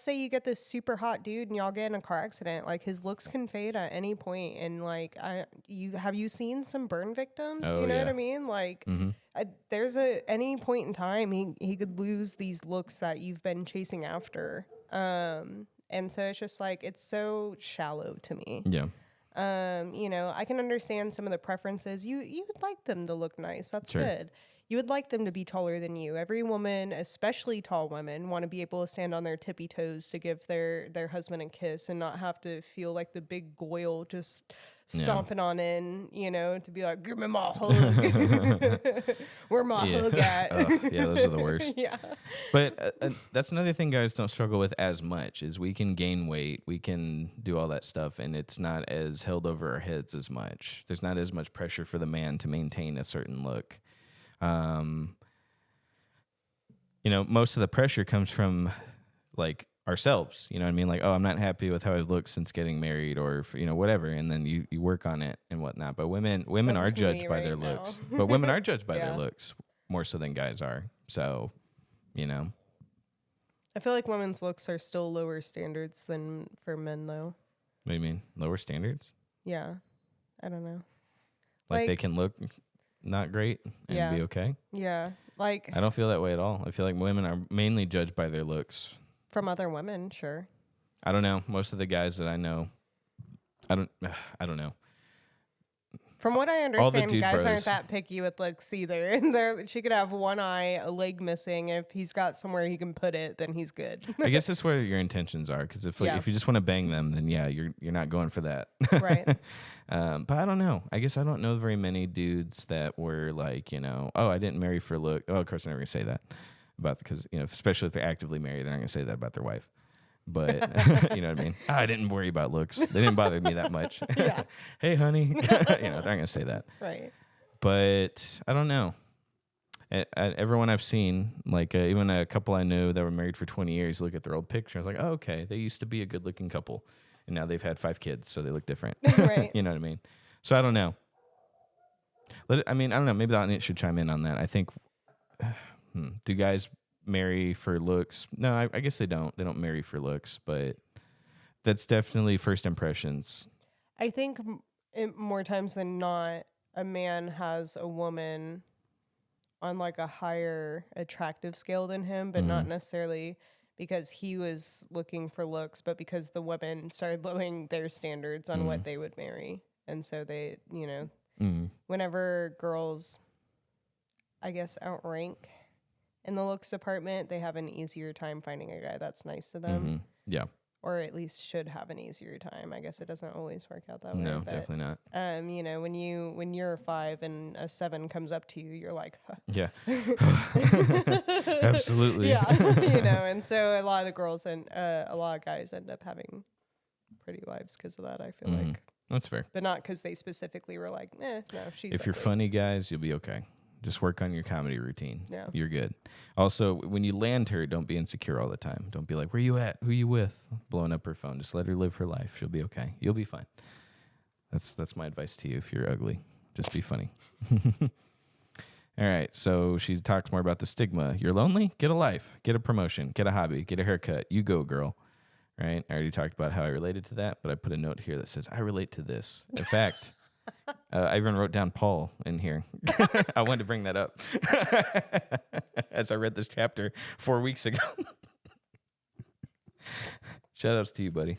say you get this super hot dude and y'all get in a car accident. Like, his looks can fade at any point. And, like, have you seen some burn victims? Oh, you know what I mean? Like, there's any point in time he could lose these looks that you've been chasing after. And so it's just like, it's so shallow to me. Yeah. I can understand some of the preferences. You would like them to look nice. That's good. You would like them to be taller than you. Every woman, especially tall women, want to be able to stand on their tippy toes to give their husband a kiss and not have to feel like the big goyle just stomping on in, to be like, give me my hug. Where my hug at? Those are the worst. Yeah. But that's another thing guys don't struggle with as much, is we can gain weight, we can do all that stuff, and it's not as held over our heads as much. There's not as much pressure for the man to maintain a certain look. Most of the pressure comes from like ourselves, you know what I mean? Like, oh, I'm not happy with how I've looked since getting married, or whatever. And then you work on it and whatnot. But women are judged by their looks, but women are judged by their looks more so than guys are. So, I feel like women's looks are still lower standards than for men though. What do you mean? Lower standards? Yeah. I don't know. Like they can look not great and be okay? Yeah. Like, I don't feel that way at all. I feel like women are mainly judged by their looks. From other women, sure. I don't know. Most of the guys that I know, I don't know. From what I understand, guys aren't that picky with looks either. And she could have one eye, a leg missing. If he's got somewhere he can put it, then he's good. I guess that's where your intentions are. Because if you just want to bang them, then you're not going for that. Right. But I don't know. I guess I don't know very many dudes that were like, oh, I didn't marry for look. Oh, of course, I'm never gonna say that. because, especially if they're actively married, they're not going to say that about their wife. But you know what I mean? I didn't worry about looks. They didn't bother me that much. Yeah. Hey, honey. They're not going to say that. Right. But I don't know. Everyone I've seen, like even a couple I knew that were married for 20 years, look at their old picture. I was like, oh, okay, they used to be a good-looking couple, and now they've had 5 kids, so they look different. Right. You know what I mean? So I don't know. I don't know. Maybe the audience should chime in on that. I think, do guys marry for looks? No, I guess they don't. They don't marry for looks, but that's definitely first impressions. I think more times than not, a man has a woman on like a higher attractive scale than him, but not necessarily because he was looking for looks, but because the women started lowering their standards on what they would marry. And so they, whenever girls, I guess, outrank in the looks department, they have an easier time finding a guy that's nice to them. Yeah. Or at least should have an easier time. I guess it doesn't always work out that way. No, definitely not. When you're a 5 and a 7 comes up to you, you're like, huh. Yeah, absolutely. Yeah, and so a lot of the girls and a lot of guys end up having pretty wives because of that. I feel like that's fair, but not because they specifically were like, no, she's. If you're funny, guys, you'll be okay. Just work on your comedy routine. Yeah. You're good. Also, when you land her, don't be insecure all the time. Don't be like, where you at? Who you with? Blowing up her phone. Just let her live her life. She'll be okay. You'll be fine. That's my advice to you if you're ugly. Just be funny. All right. So she talks more about the stigma. You're lonely? Get a life. Get a promotion. Get a hobby. Get a haircut. You go, girl. Right? I already talked about how I related to that, but I put a note here that says, I relate to this. In fact... I even wrote down Paul in here. I wanted to bring that up as I read this chapter 4 weeks ago. Shout outs to you, buddy.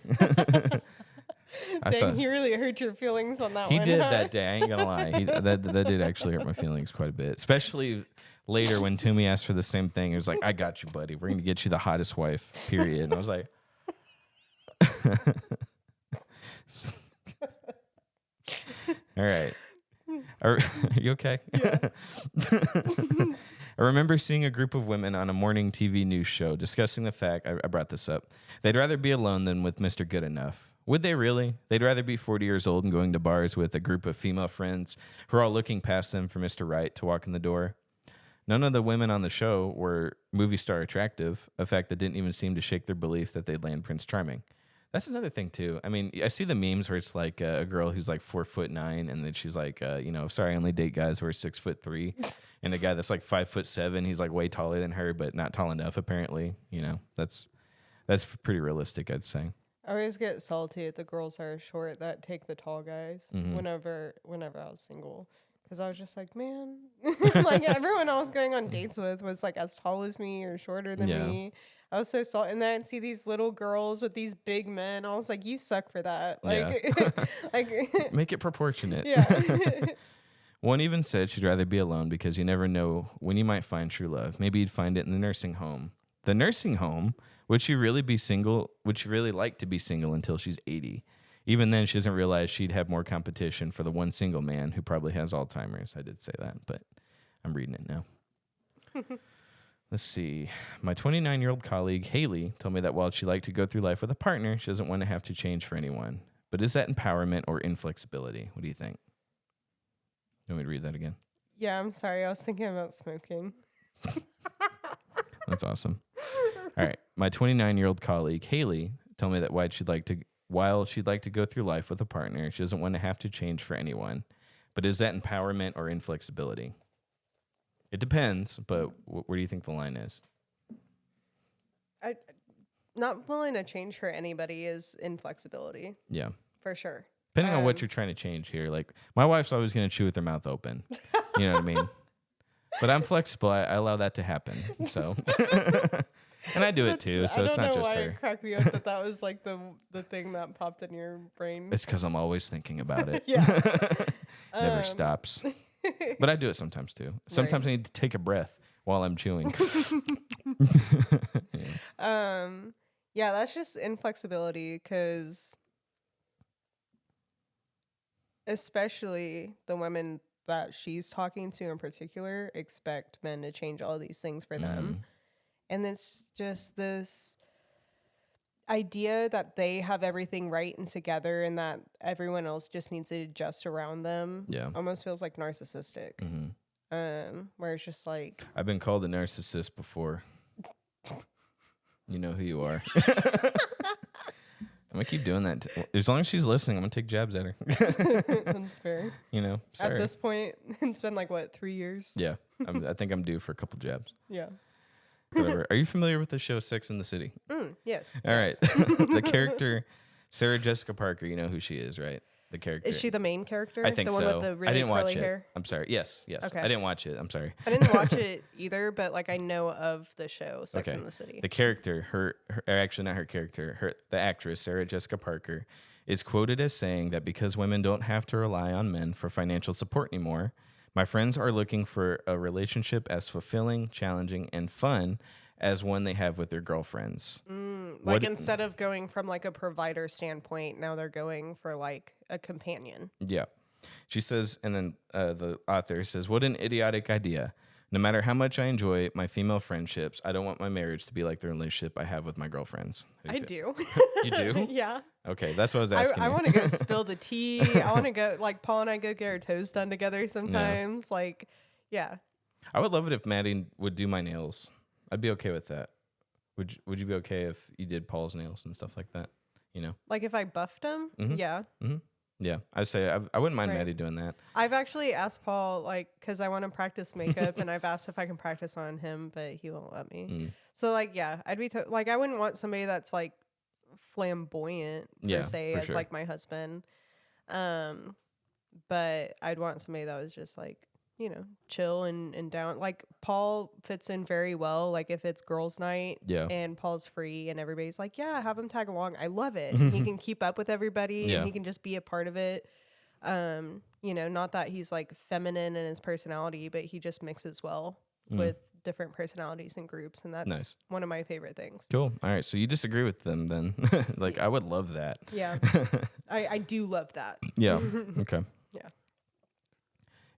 Dang, he really hurt your feelings on that one. He did that day. I ain't gonna lie. That did actually hurt my feelings quite a bit, especially later when Toomey asked for the same thing. He was like, "I got you, buddy. We're gonna get you the hottest wife." Period. And I was like. All right. Are you okay? Yeah. I remember seeing a group of women on a morning TV news show discussing the fact, I brought this up, they'd rather be alone than with Mr. Good Enough. Would they really? They'd rather be 40 years old and going to bars with a group of female friends who are all looking past them for Mr. Right to walk in the door. None of the women on the show were movie star attractive, a fact that didn't even seem to shake their belief that they'd land Prince Charming. That's another thing, too. I mean, I see the memes where it's like a girl who's like 4'9", and then she's like, sorry, I only date guys who are 6'3", and a guy that's like 5'7", he's like way taller than her, but not tall enough, apparently. That's pretty realistic, I'd say. I always get salty at the girls that are short that take the tall guys whenever I was single. Because I was just like, man, like everyone I was going on dates with was like as tall as me or shorter than me. I was so salty. And then I'd see these little girls with these big men. I was like, you suck for that. Like, make it proportionate. Yeah. One even said she'd rather be alone because you never know when you might find true love. Maybe you'd find it in the nursing home. The nursing home, would she really be single? Would she really like to be single until she's 80? Even then, she doesn't realize she'd have more competition for the one single man who probably has Alzheimer's. I did say that, but I'm reading it now. Let's see. My 29-year-old colleague, Haley, told me that while she'd like to go through life with a partner, she doesn't want to have to change for anyone. But is that empowerment or inflexibility? What do you think? You want me to read that again? Yeah, I'm sorry. I was thinking about smoking. That's awesome. All right. My 29-year-old colleague, Haley, told me that while she'd like to go through life with a partner, she doesn't want to have to change for anyone. But is that empowerment or inflexibility? It depends, but where do you think the line is? Not willing to change for anybody is inflexibility. Yeah. For sure. Depending on what you're trying to change here. Like, my wife's always going to chew with her mouth open. You know what I mean? But I'm flexible. I allow that to happen. So, and I do it too. So it's not just her. I don't know why it cracked me up that was like the thing that popped in your brain. It's because I'm always thinking about it. Yeah. Never stops. But I do it sometimes too. Sometimes I need to take a breath while I'm chewing. Yeah, that's just inflexibility because especially the women that she's talking to in particular expect men to change all these things for them. And it's just this idea that they have everything right and together and that everyone else just needs to adjust around them. Yeah. Almost feels like narcissistic. Where it's just like, I've been called a narcissist before. You know who you are. I'm gonna keep doing that. As long as she's listening, I'm gonna take jabs at her. That's fair. You know, sorry. At this point, it's been like, what, 3 years? Yeah. I think I'm due for a couple jabs. Yeah. Whatever. Are you familiar with the show Sex and the City? Yes. All right. The character, Sarah Jessica Parker, you know who she is, right? The character. Is she the main character? I think the so. one with the really I didn't watch curly it. hair? I'm sorry. Yes. Okay. I didn't watch it. I'm sorry. I didn't watch it either, but like I know of the show Sex and the City. The character, her actually not her character, the actress Sarah Jessica Parker, is quoted as saying that because women don't have to rely on men for financial support anymore, my friends are looking for a relationship as fulfilling, challenging, and fun as one they have with their girlfriends. Like instead of going from like a provider standpoint, now they're going for like a companion. Yeah. She says, and then the author says, what an idiotic idea. No matter how much I enjoy my female friendships, I don't want my marriage to be like the relationship I have with my girlfriends. I do. You do? Yeah. Okay, that's what I was asking. I want to go spill the tea. I want to go, like, Paul and I go get our toes done together sometimes. Yeah. Like, yeah. I would love it if Maddie would do my nails. I'd be okay with that. Would you be okay if you did Paul's nails and stuff like that? You know? Like if I buffed them? Mm-hmm. Yeah. Mm-hmm. Yeah, I'd say I wouldn't mind Maddie doing that. I've actually asked Paul, like, because I want to practice makeup, and I've asked if I can practice on him, but he won't let me. So, like, yeah, I'd be like, I wouldn't want somebody that's like flamboyant per se as like my husband, but I'd want somebody that was just like, you know, chill and down. Like Paul fits in very well. Like if it's girls' night, and Paul's free, and everybody's like, yeah, have him tag along. I love it. He can keep up with everybody, and he can just be a part of it. You know, not that he's like feminine in his personality, but he just mixes well with different personalities and groups, and that's one of my favorite things. Cool. All right, so you disagree with them then? Like I would love that. Yeah, I do love that. Yeah. Okay. Yeah.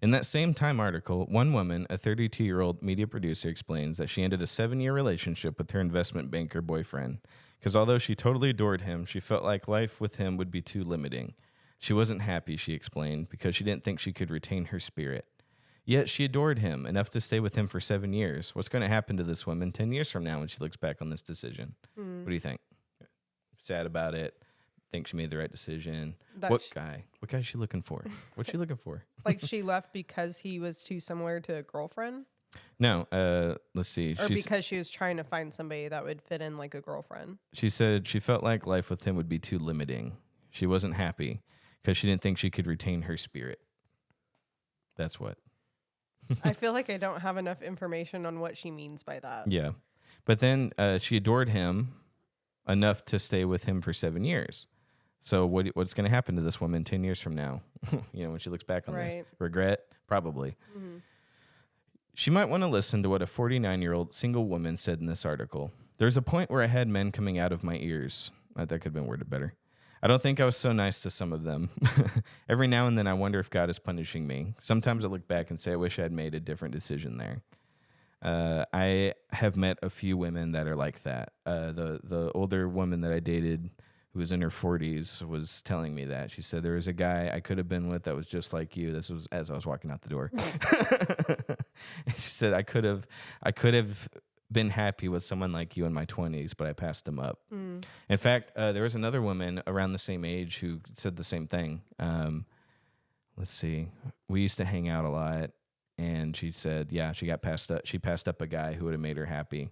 In that same Time article, one woman, a 32-year-old media producer, explains that she ended a 7-year relationship with her investment banker boyfriend because although she totally adored him, she felt like life with him would be too limiting. She wasn't happy, she explained, because she didn't think she could retain her spirit. Yet she adored him enough to stay with him for 7 years. What's going to happen to this woman 10 years from now when she looks back on this decision? What do you think? Sad about it? Think she made the right decision? What guy is she looking for? What's she looking for? Like she left because he was too similar to a girlfriend? No, let's see. Or because she was trying to find somebody that would fit in like a girlfriend? She said she felt like life with him would be too limiting. She wasn't happy because she didn't think she could retain her spirit. That's what. I feel like I don't have enough information on what she means by that. Yeah. But then she adored him enough to stay with him for 7 years. So what's going to happen to this woman 10 years from now? You know, when she looks back on this? Regret? Probably. She might want to listen to what a 49-year-old single woman said in this article. There's a point where I had men coming out of my ears. That could have been worded better. I don't think I was so nice to some of them. Every now and then I wonder if God is punishing me. Sometimes I look back and say I wish I had made a different decision there. I have met a few women that are like that. The older woman that I dated who was in her 40s was telling me that. She said, there was a guy I could have been with that was just like you. This was as I was walking out the door. She said, I could have been happy with someone like you in my 20s, but I passed them up. In fact, there was another woman around the same age who said the same thing. Let's see. We used to hang out a lot, and she said, yeah, she passed up a guy who would have made her happy.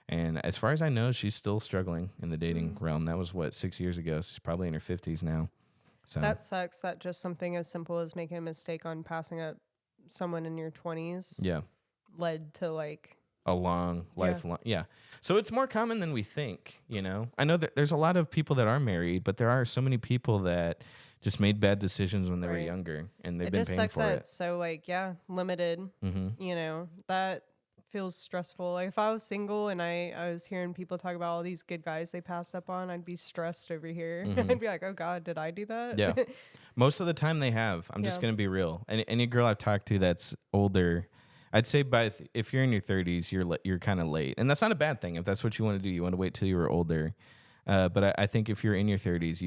And as far as I know, she's still struggling in the dating realm. That was 6 years ago. She's probably in her 50s now. So that sucks. That just something as simple as making a mistake on passing up someone in your 20s led to like a long lifelong. Yeah. So it's more common than we think, you know. I know that there's a lot of people that are married, but there are so many people that just made bad decisions when they were younger, and they've been paying for it. So like, limited, you know, that feels stressful. Like if I was single and I was hearing people talk about all these good guys they passed up on, I'd be stressed over here. I'd be like, oh God, did I do that? Yeah. Most of the time they have. I'm just going to be real. Any girl I've talked to that's older, I'd say if you're in your 30s, you're kind of late, and that's not a bad thing. If that's what you want to do, you want to wait till you were older. But I think if you're in your 30s,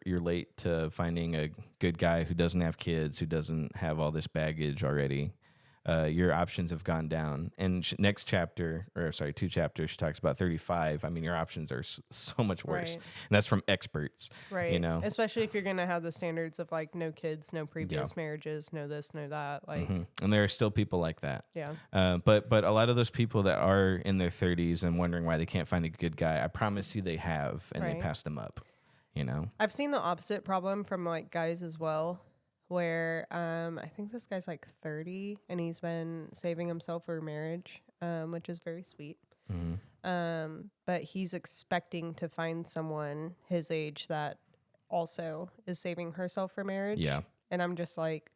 you're late to finding a good guy who doesn't have kids, who doesn't have all this baggage already. Your options have gone down. And next chapter, or sorry, 2 chapters, she talks about 35. I mean, your options are so much worse. Right. And that's from experts. Right. You know, especially if you're going to have the standards of like no kids, no previous marriages, no this, no that. Like, and there are still people like that. Yeah. But a lot of those people that are in their 30s and wondering why they can't find a good guy, I promise you they have, and they passed them up. You know, I've seen the opposite problem from like guys as well. Where I think this guy's like 30 and he's been saving himself for marriage, which is very sweet. But he's expecting to find someone his age that also is saving herself for marriage. Yeah. And I'm just like...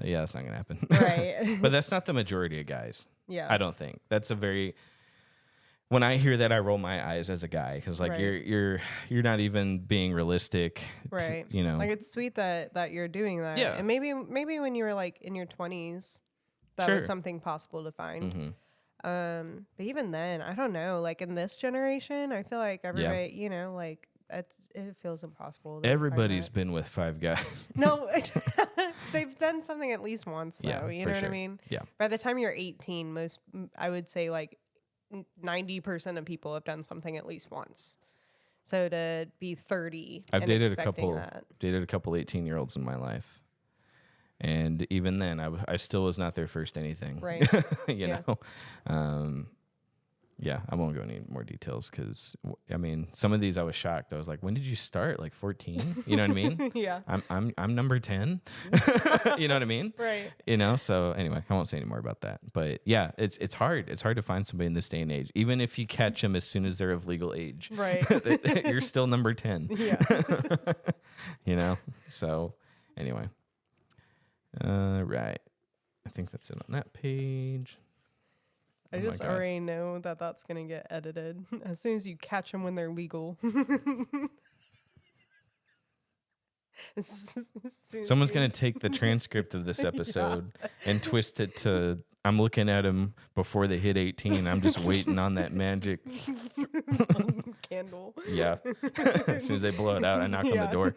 Yeah, that's not going to happen. Right. But that's not the majority of guys. Yeah. I don't think. That's a very... When I hear that, I roll my eyes as a guy because, like, you're not even being realistic, right? You know, like it's sweet that you're doing that. Yeah, and maybe when you were like in your 20s, that was something possible to find. But even then, I don't know. Like in this generation, I feel like everybody, you know, like it feels impossible. Everybody's been with 5 guys. No, they've done something at least once, though. Yeah, you know what I mean? Yeah. By the time you're 18, I would say like 90% of people have done something at least once. So to be 30, I've dated a couple 18-year-olds in my life, and even then, I still was not their first anything. Right. you know. Yeah, I won't go into any more details because I mean, some of these I was shocked. I was like, "When did you start? Like 14?" You know what I mean? Yeah. I'm number 10. You know what I mean? Right. You know. So anyway, I won't say any more about that. But yeah, it's hard. It's hard to find somebody in this day and age. Even if you catch them as soon as they're of legal age, right? You're still number 10. Yeah. You know. So anyway, right. I think that's it on that page. I just already know that that's going to get edited as soon as you catch them when they're legal. Someone's going to take the transcript of this episode and twist it to, I'm looking at them before they hit 18. I'm just waiting on that magic candle. Yeah. As soon as they blow it out, I knock on the door.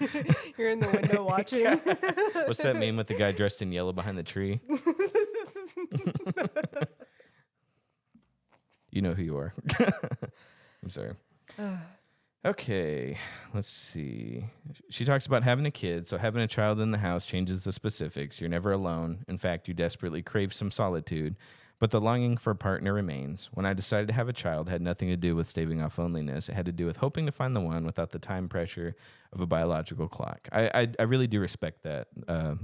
You're in the window watching. What's that meme with the guy dressed in yellow behind the tree? You know who you are. I'm sorry. Okay, let's see. She talks about having a kid. So having a child in the house changes the specifics. You're never alone. In fact, you desperately crave some solitude. But the longing for a partner remains. When I decided to have a child, it had nothing to do with staving off loneliness. It had to do with hoping to find the one without the time pressure of a biological clock. I really do respect that,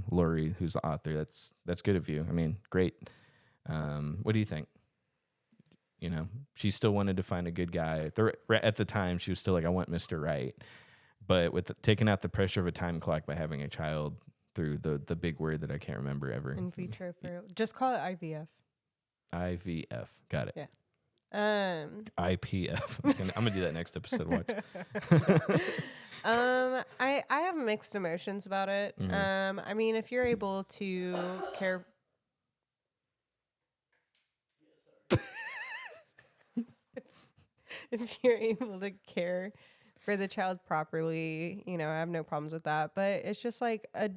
Lori, who's the author. That's good of you. I mean, great. What do you think? You know, she still wanted to find a good guy. At the time, she was still like, I want Mr. Right. But with taking out the pressure of a time clock by having a child through the big word that I can't remember ever. In vitro just call it IVF. IVF. Got it. Yeah. IPF. I'm gonna do that next episode. Watch. I have mixed emotions about it. Mm-hmm. I mean, if you're able to care. If you're able to care for the child properly, you know, I have no problems with that. But it's just like a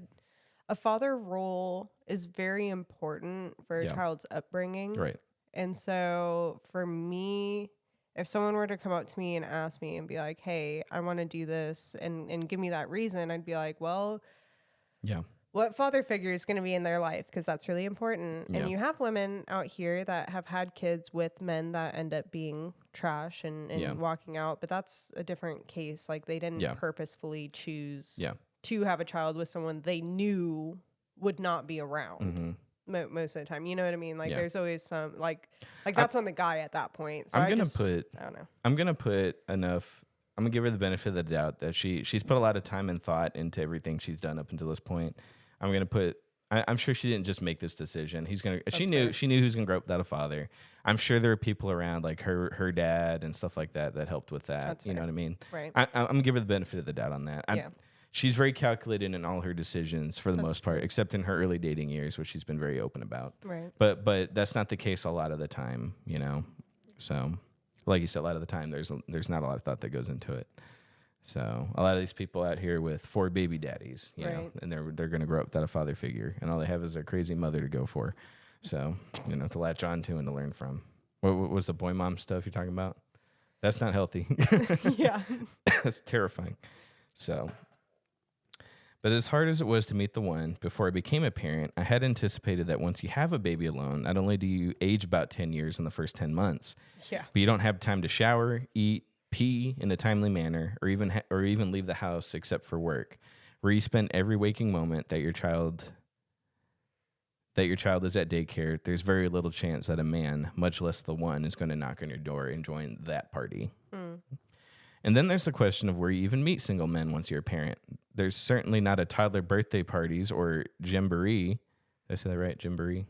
father role is very important for a child's upbringing. Right. And so for me, if someone were to come up to me and ask me and be like, hey, I want to do this and give me that reason, I'd be like, well, yeah. What father figure is going to be in their life? Because that's really important. Yeah. And you have women out here that have had kids with men that end up being trash and walking out. But that's a different case. Like they didn't purposefully choose to have a child with someone they knew would not be around most of the time. You know what I mean? Like there's always some like that's on the guy at that point. So I don't know. I'm going to put enough. I'm going to give her the benefit of the doubt that she's put a lot of time and thought into everything she's done up until this point. I'm gonna put. I'm sure she didn't just make this decision. She knew who's gonna grow up without a father. I'm sure there are people around like her dad and stuff like that helped with that. That's fair. Know what I mean? Right. I'm gonna give her the benefit of the doubt on that. she's very calculated in all her decisions for the most part, except in her early dating years, which she's been very open about. Right. But that's not the case a lot of the time, you know. So, like you said, a lot of the time there's not a lot of thought that goes into it. So a lot of these people out here with 4 baby daddies, you know, and they're going to grow up without a father figure, and all they have is their crazy mother to go for. So, you know, to latch on to and to learn from. What was the boy mom stuff you're talking about? That's not healthy. Yeah. That's terrifying. So, but as hard as it was to meet the one, before I became a parent, I had anticipated that once you have a baby alone, not only do you age about 10 years in the first 10 months, but you don't have time to shower, eat, pee in a timely manner, or even leave the house except for work, where you spend every waking moment that your child is at daycare. There's very little chance that a man, much less the one, is going to knock on your door and join that party. And then there's the question of where you even meet single men once you're a parent. There's certainly not a toddler birthday parties or jamboree. Did I say that right? Jamboree?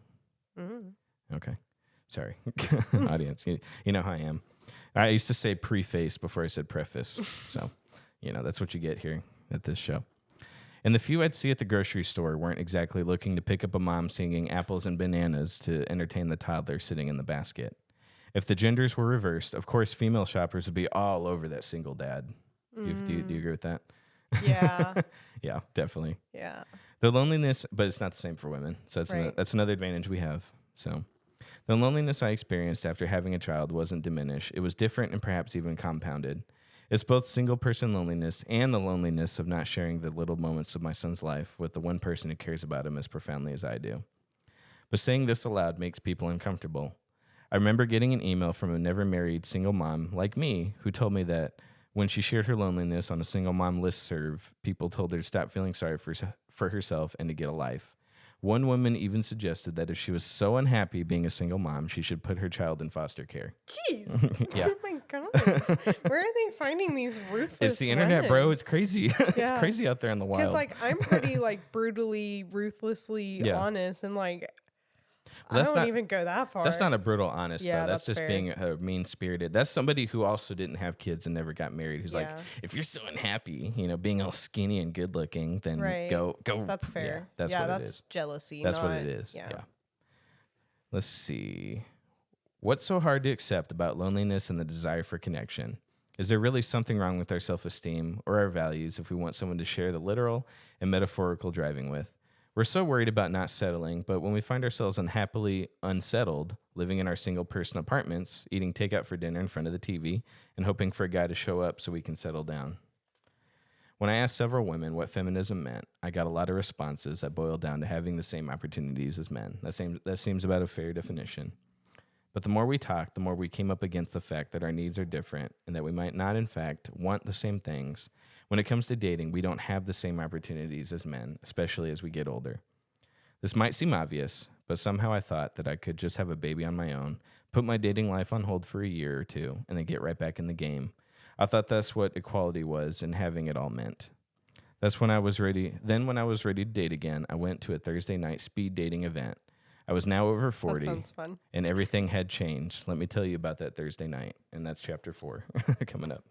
Okay. Sorry. Audience, you know how I am. I used to say preface before I said preface. So, you know, that's what you get here at this show. And the few I'd see at the grocery store weren't exactly looking to pick up a mom singing apples and bananas to entertain the toddler sitting in the basket. If the genders were reversed, of course, female shoppers would be all over that single dad. Do you agree with that? Yeah. Yeah, definitely. Yeah. The loneliness, but it's not the same for women. So that's another advantage we have. So the loneliness I experienced after having a child wasn't diminished. It was different and perhaps even compounded. It's both single-person loneliness and the loneliness of not sharing the little moments of my son's life with the one person who cares about him as profoundly as I do. But saying this aloud makes people uncomfortable. I remember getting an email from a never-married single mom like me who told me that when she shared her loneliness on a single mom listserv, people told her to stop feeling sorry for herself and to get a life. One woman even suggested that if she was so unhappy being a single mom, she should put her child in foster care. Jeez. Yeah. Oh my gosh. Where are they finding these ruthless It's the internet, bro. It's crazy. It's crazy out there in the wild. Because, like, I'm pretty, like, brutally, ruthlessly honest, and, like, I don't even go that far. That's not a brutal honest, though. That's just fair. Being mean-spirited. That's somebody who also didn't have kids and never got married, who's like, if you're so unhappy, you know, being all skinny and good-looking, then go. That's fair. Yeah, that's it is. Jealousy. That's what it is. Yeah. Let's see. What's so hard to accept about loneliness and the desire for connection? Is there really something wrong with our self-esteem or our values if we want someone to share the literal and metaphorical driving with? We're so worried about not settling, but when we find ourselves unhappily unsettled, living in our single-person apartments, eating takeout for dinner in front of the TV, and hoping for a guy to show up so we can settle down. When I asked several women what feminism meant, I got a lot of responses that boiled down to having the same opportunities as men. That seems about a fair definition. But the more we talked, the more we came up against the fact that our needs are different and that we might not, in fact, want the same things. When it comes to dating, we don't have the same opportunities as men, especially as we get older. This might seem obvious, but somehow I thought that I could just have a baby on my own, put my dating life on hold for a year or two, and then get right back in the game. I thought that's what equality was and having it all meant. That's when I was ready. Then when I was ready to date again, I went to a Thursday night speed dating event. I was now over 40, that sounds fun. And everything had changed. Let me tell you about that Thursday night, and that's chapter 4 coming up.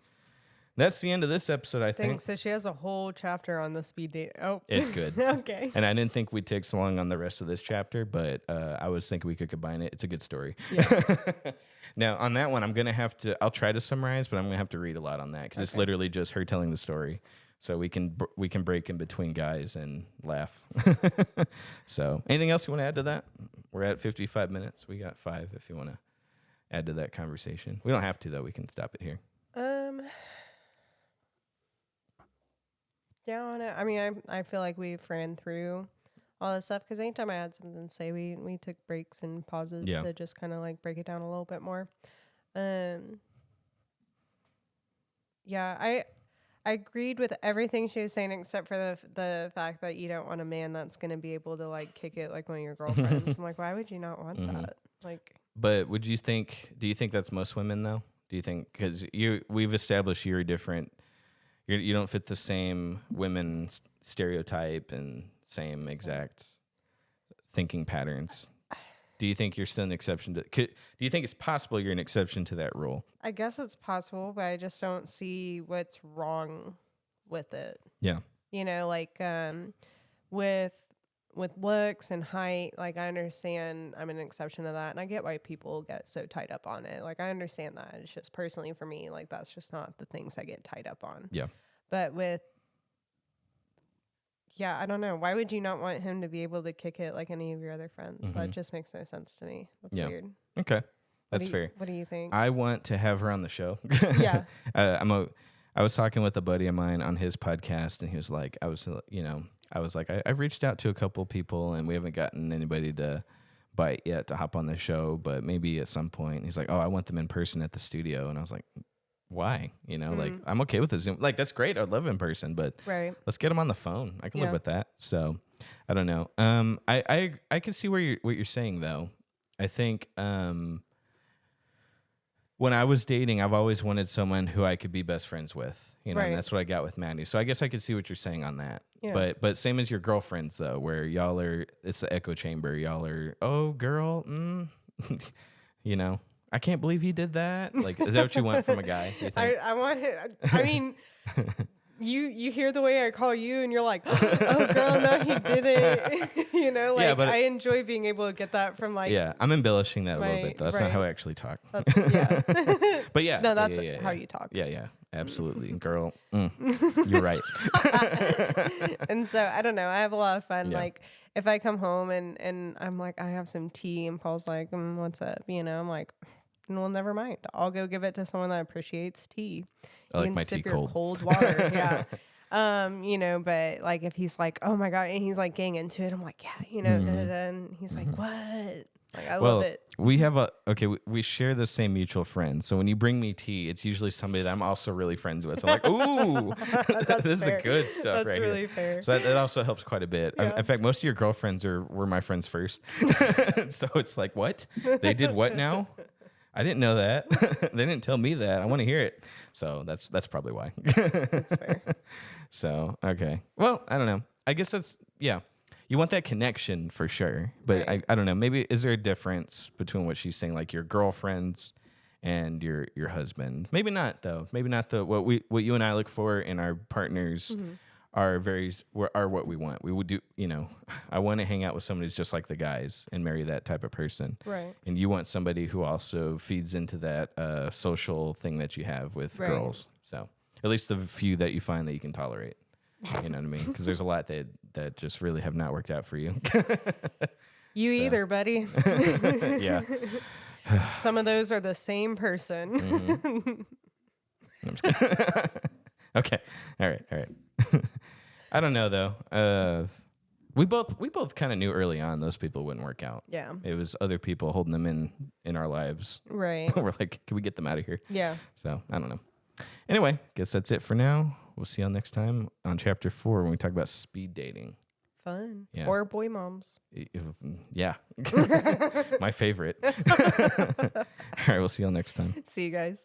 That's the end of this episode, I think. So she has a whole chapter on the speed date. Oh, it's good. Okay. And I didn't think we'd take so long on the rest of this chapter, but I was thinking we could combine it. It's a good story. Yeah. Now, on that one, I'll try to summarize, but I'm going to have to read a lot on that because it's literally just her telling the story. So we can break in between guys and laugh. So anything else you want to add to that? We're at 55 minutes. We got 5 if you want to add to that conversation. We don't have to, though. We can stop it here. Yeah, I mean, I feel like we've ran through all this stuff because anytime I had something to say, we took breaks and pauses to just kind of like break it down a little bit more. Yeah, I agreed with everything she was saying except for the fact that you don't want a man that's going to be able to like kick it like one of your girlfriends. I'm like, why would you not want that? Like, but do you think that's most women though? Do you think because we've established you're different. You don't fit the same women stereotype and same exact thinking patterns. Do you think you're still an exception to? Do you think it's possible you're an exception to that rule? I guess it's possible, but I just don't see what's wrong with it. Yeah. You know, like with looks and height, like I understand I'm an exception to that, and I get why people get so tied up on it. Like I understand that. It's just personally for me, like that's just not the things I get tied up on. Yeah. But I don't know. Why would you not want him to be able to kick it like any of your other friends? That just makes no sense to me. That's weird. Okay. That's fair. What do you think? I want to have her on the show. Yeah. I was talking with a buddy of mine on his podcast, and he was like, I was like, I've reached out to a couple people, and we haven't gotten anybody to bite yet to hop on the show, but maybe at some point. He's like, oh, I want them in person at the studio. And I was like, why? You know, like, I'm okay with the Zoom. Like, that's great. I'd love in person, but let's get them on the phone. I can live with that. So I don't know. I can see what you're saying, though. I think when I was dating, I've always wanted someone who I could be best friends with, you know, and that's what I got with Maddie. So I guess I could see what you're saying on that. Yeah. But same as your girlfriends, though, where y'all are, it's the echo chamber. Y'all are, oh, girl, you know, I can't believe he did that. Like, is that what you want from a guy? You think? I want him. I mean, you hear the way I call you, and you're like, oh, girl, no, he didn't. You know, like, I enjoy being able to get that from, like. Yeah, I'm embellishing that a little bit, though. That's not how I actually talk. But yeah. No, that's how you talk. Yeah, absolutely. Girl, you're right. And so, I don't know. I have a lot of fun. Yeah. Like, if I come home and I'm like, I have some tea, and Paul's like, what's up? You know, I'm like, well, never mind. I'll go give it to someone that appreciates tea. I like my tea cold. Cold water. Yeah. You know, but like if he's like, oh my God, and he's like getting into it, I'm like, yeah, you know, and he's like, what? Like, I love it. We have we share the same mutual friend. So when you bring me tea, it's usually somebody that I'm also really friends with. So I'm like, ooh, this is the good stuff. That's right really here. Fair. So that also helps quite a bit. Yeah. In fact, most of your girlfriends were my friends first. So it's like, what? They did what now? I didn't know that. They didn't tell me that. I want to hear it. So that's probably why. That's fair. So, okay. Well, I don't know. I guess you want that connection for sure. But right. I don't know. Maybe is there a difference between what she's saying, like your girlfriends and your husband? Maybe not, though. Maybe not what you and I look for in our partners are what we want. We would do, you know, I want to hang out with somebody who's just like the guys and marry that type of person. Right. And you want somebody who also feeds into that social thing that you have with girls. So at least the few that you find that you can tolerate. You know what I mean? Because there's a lot that just really have not worked out for you. Either, buddy. Yeah. Some of those are the same person. I'm just kidding. Okay. All right. I don't know though. We both kind of knew early on those people wouldn't work out. Yeah. It was other people holding them in our lives. Right. We're like, can we get them out of here? Yeah. So I don't know. Anyway, guess that's it for now. We'll see y'all next time on chapter 4 when we talk about speed dating. Fun. Yeah. Or boy moms. Yeah. My favorite. All right, we'll see y'all next time. See you guys.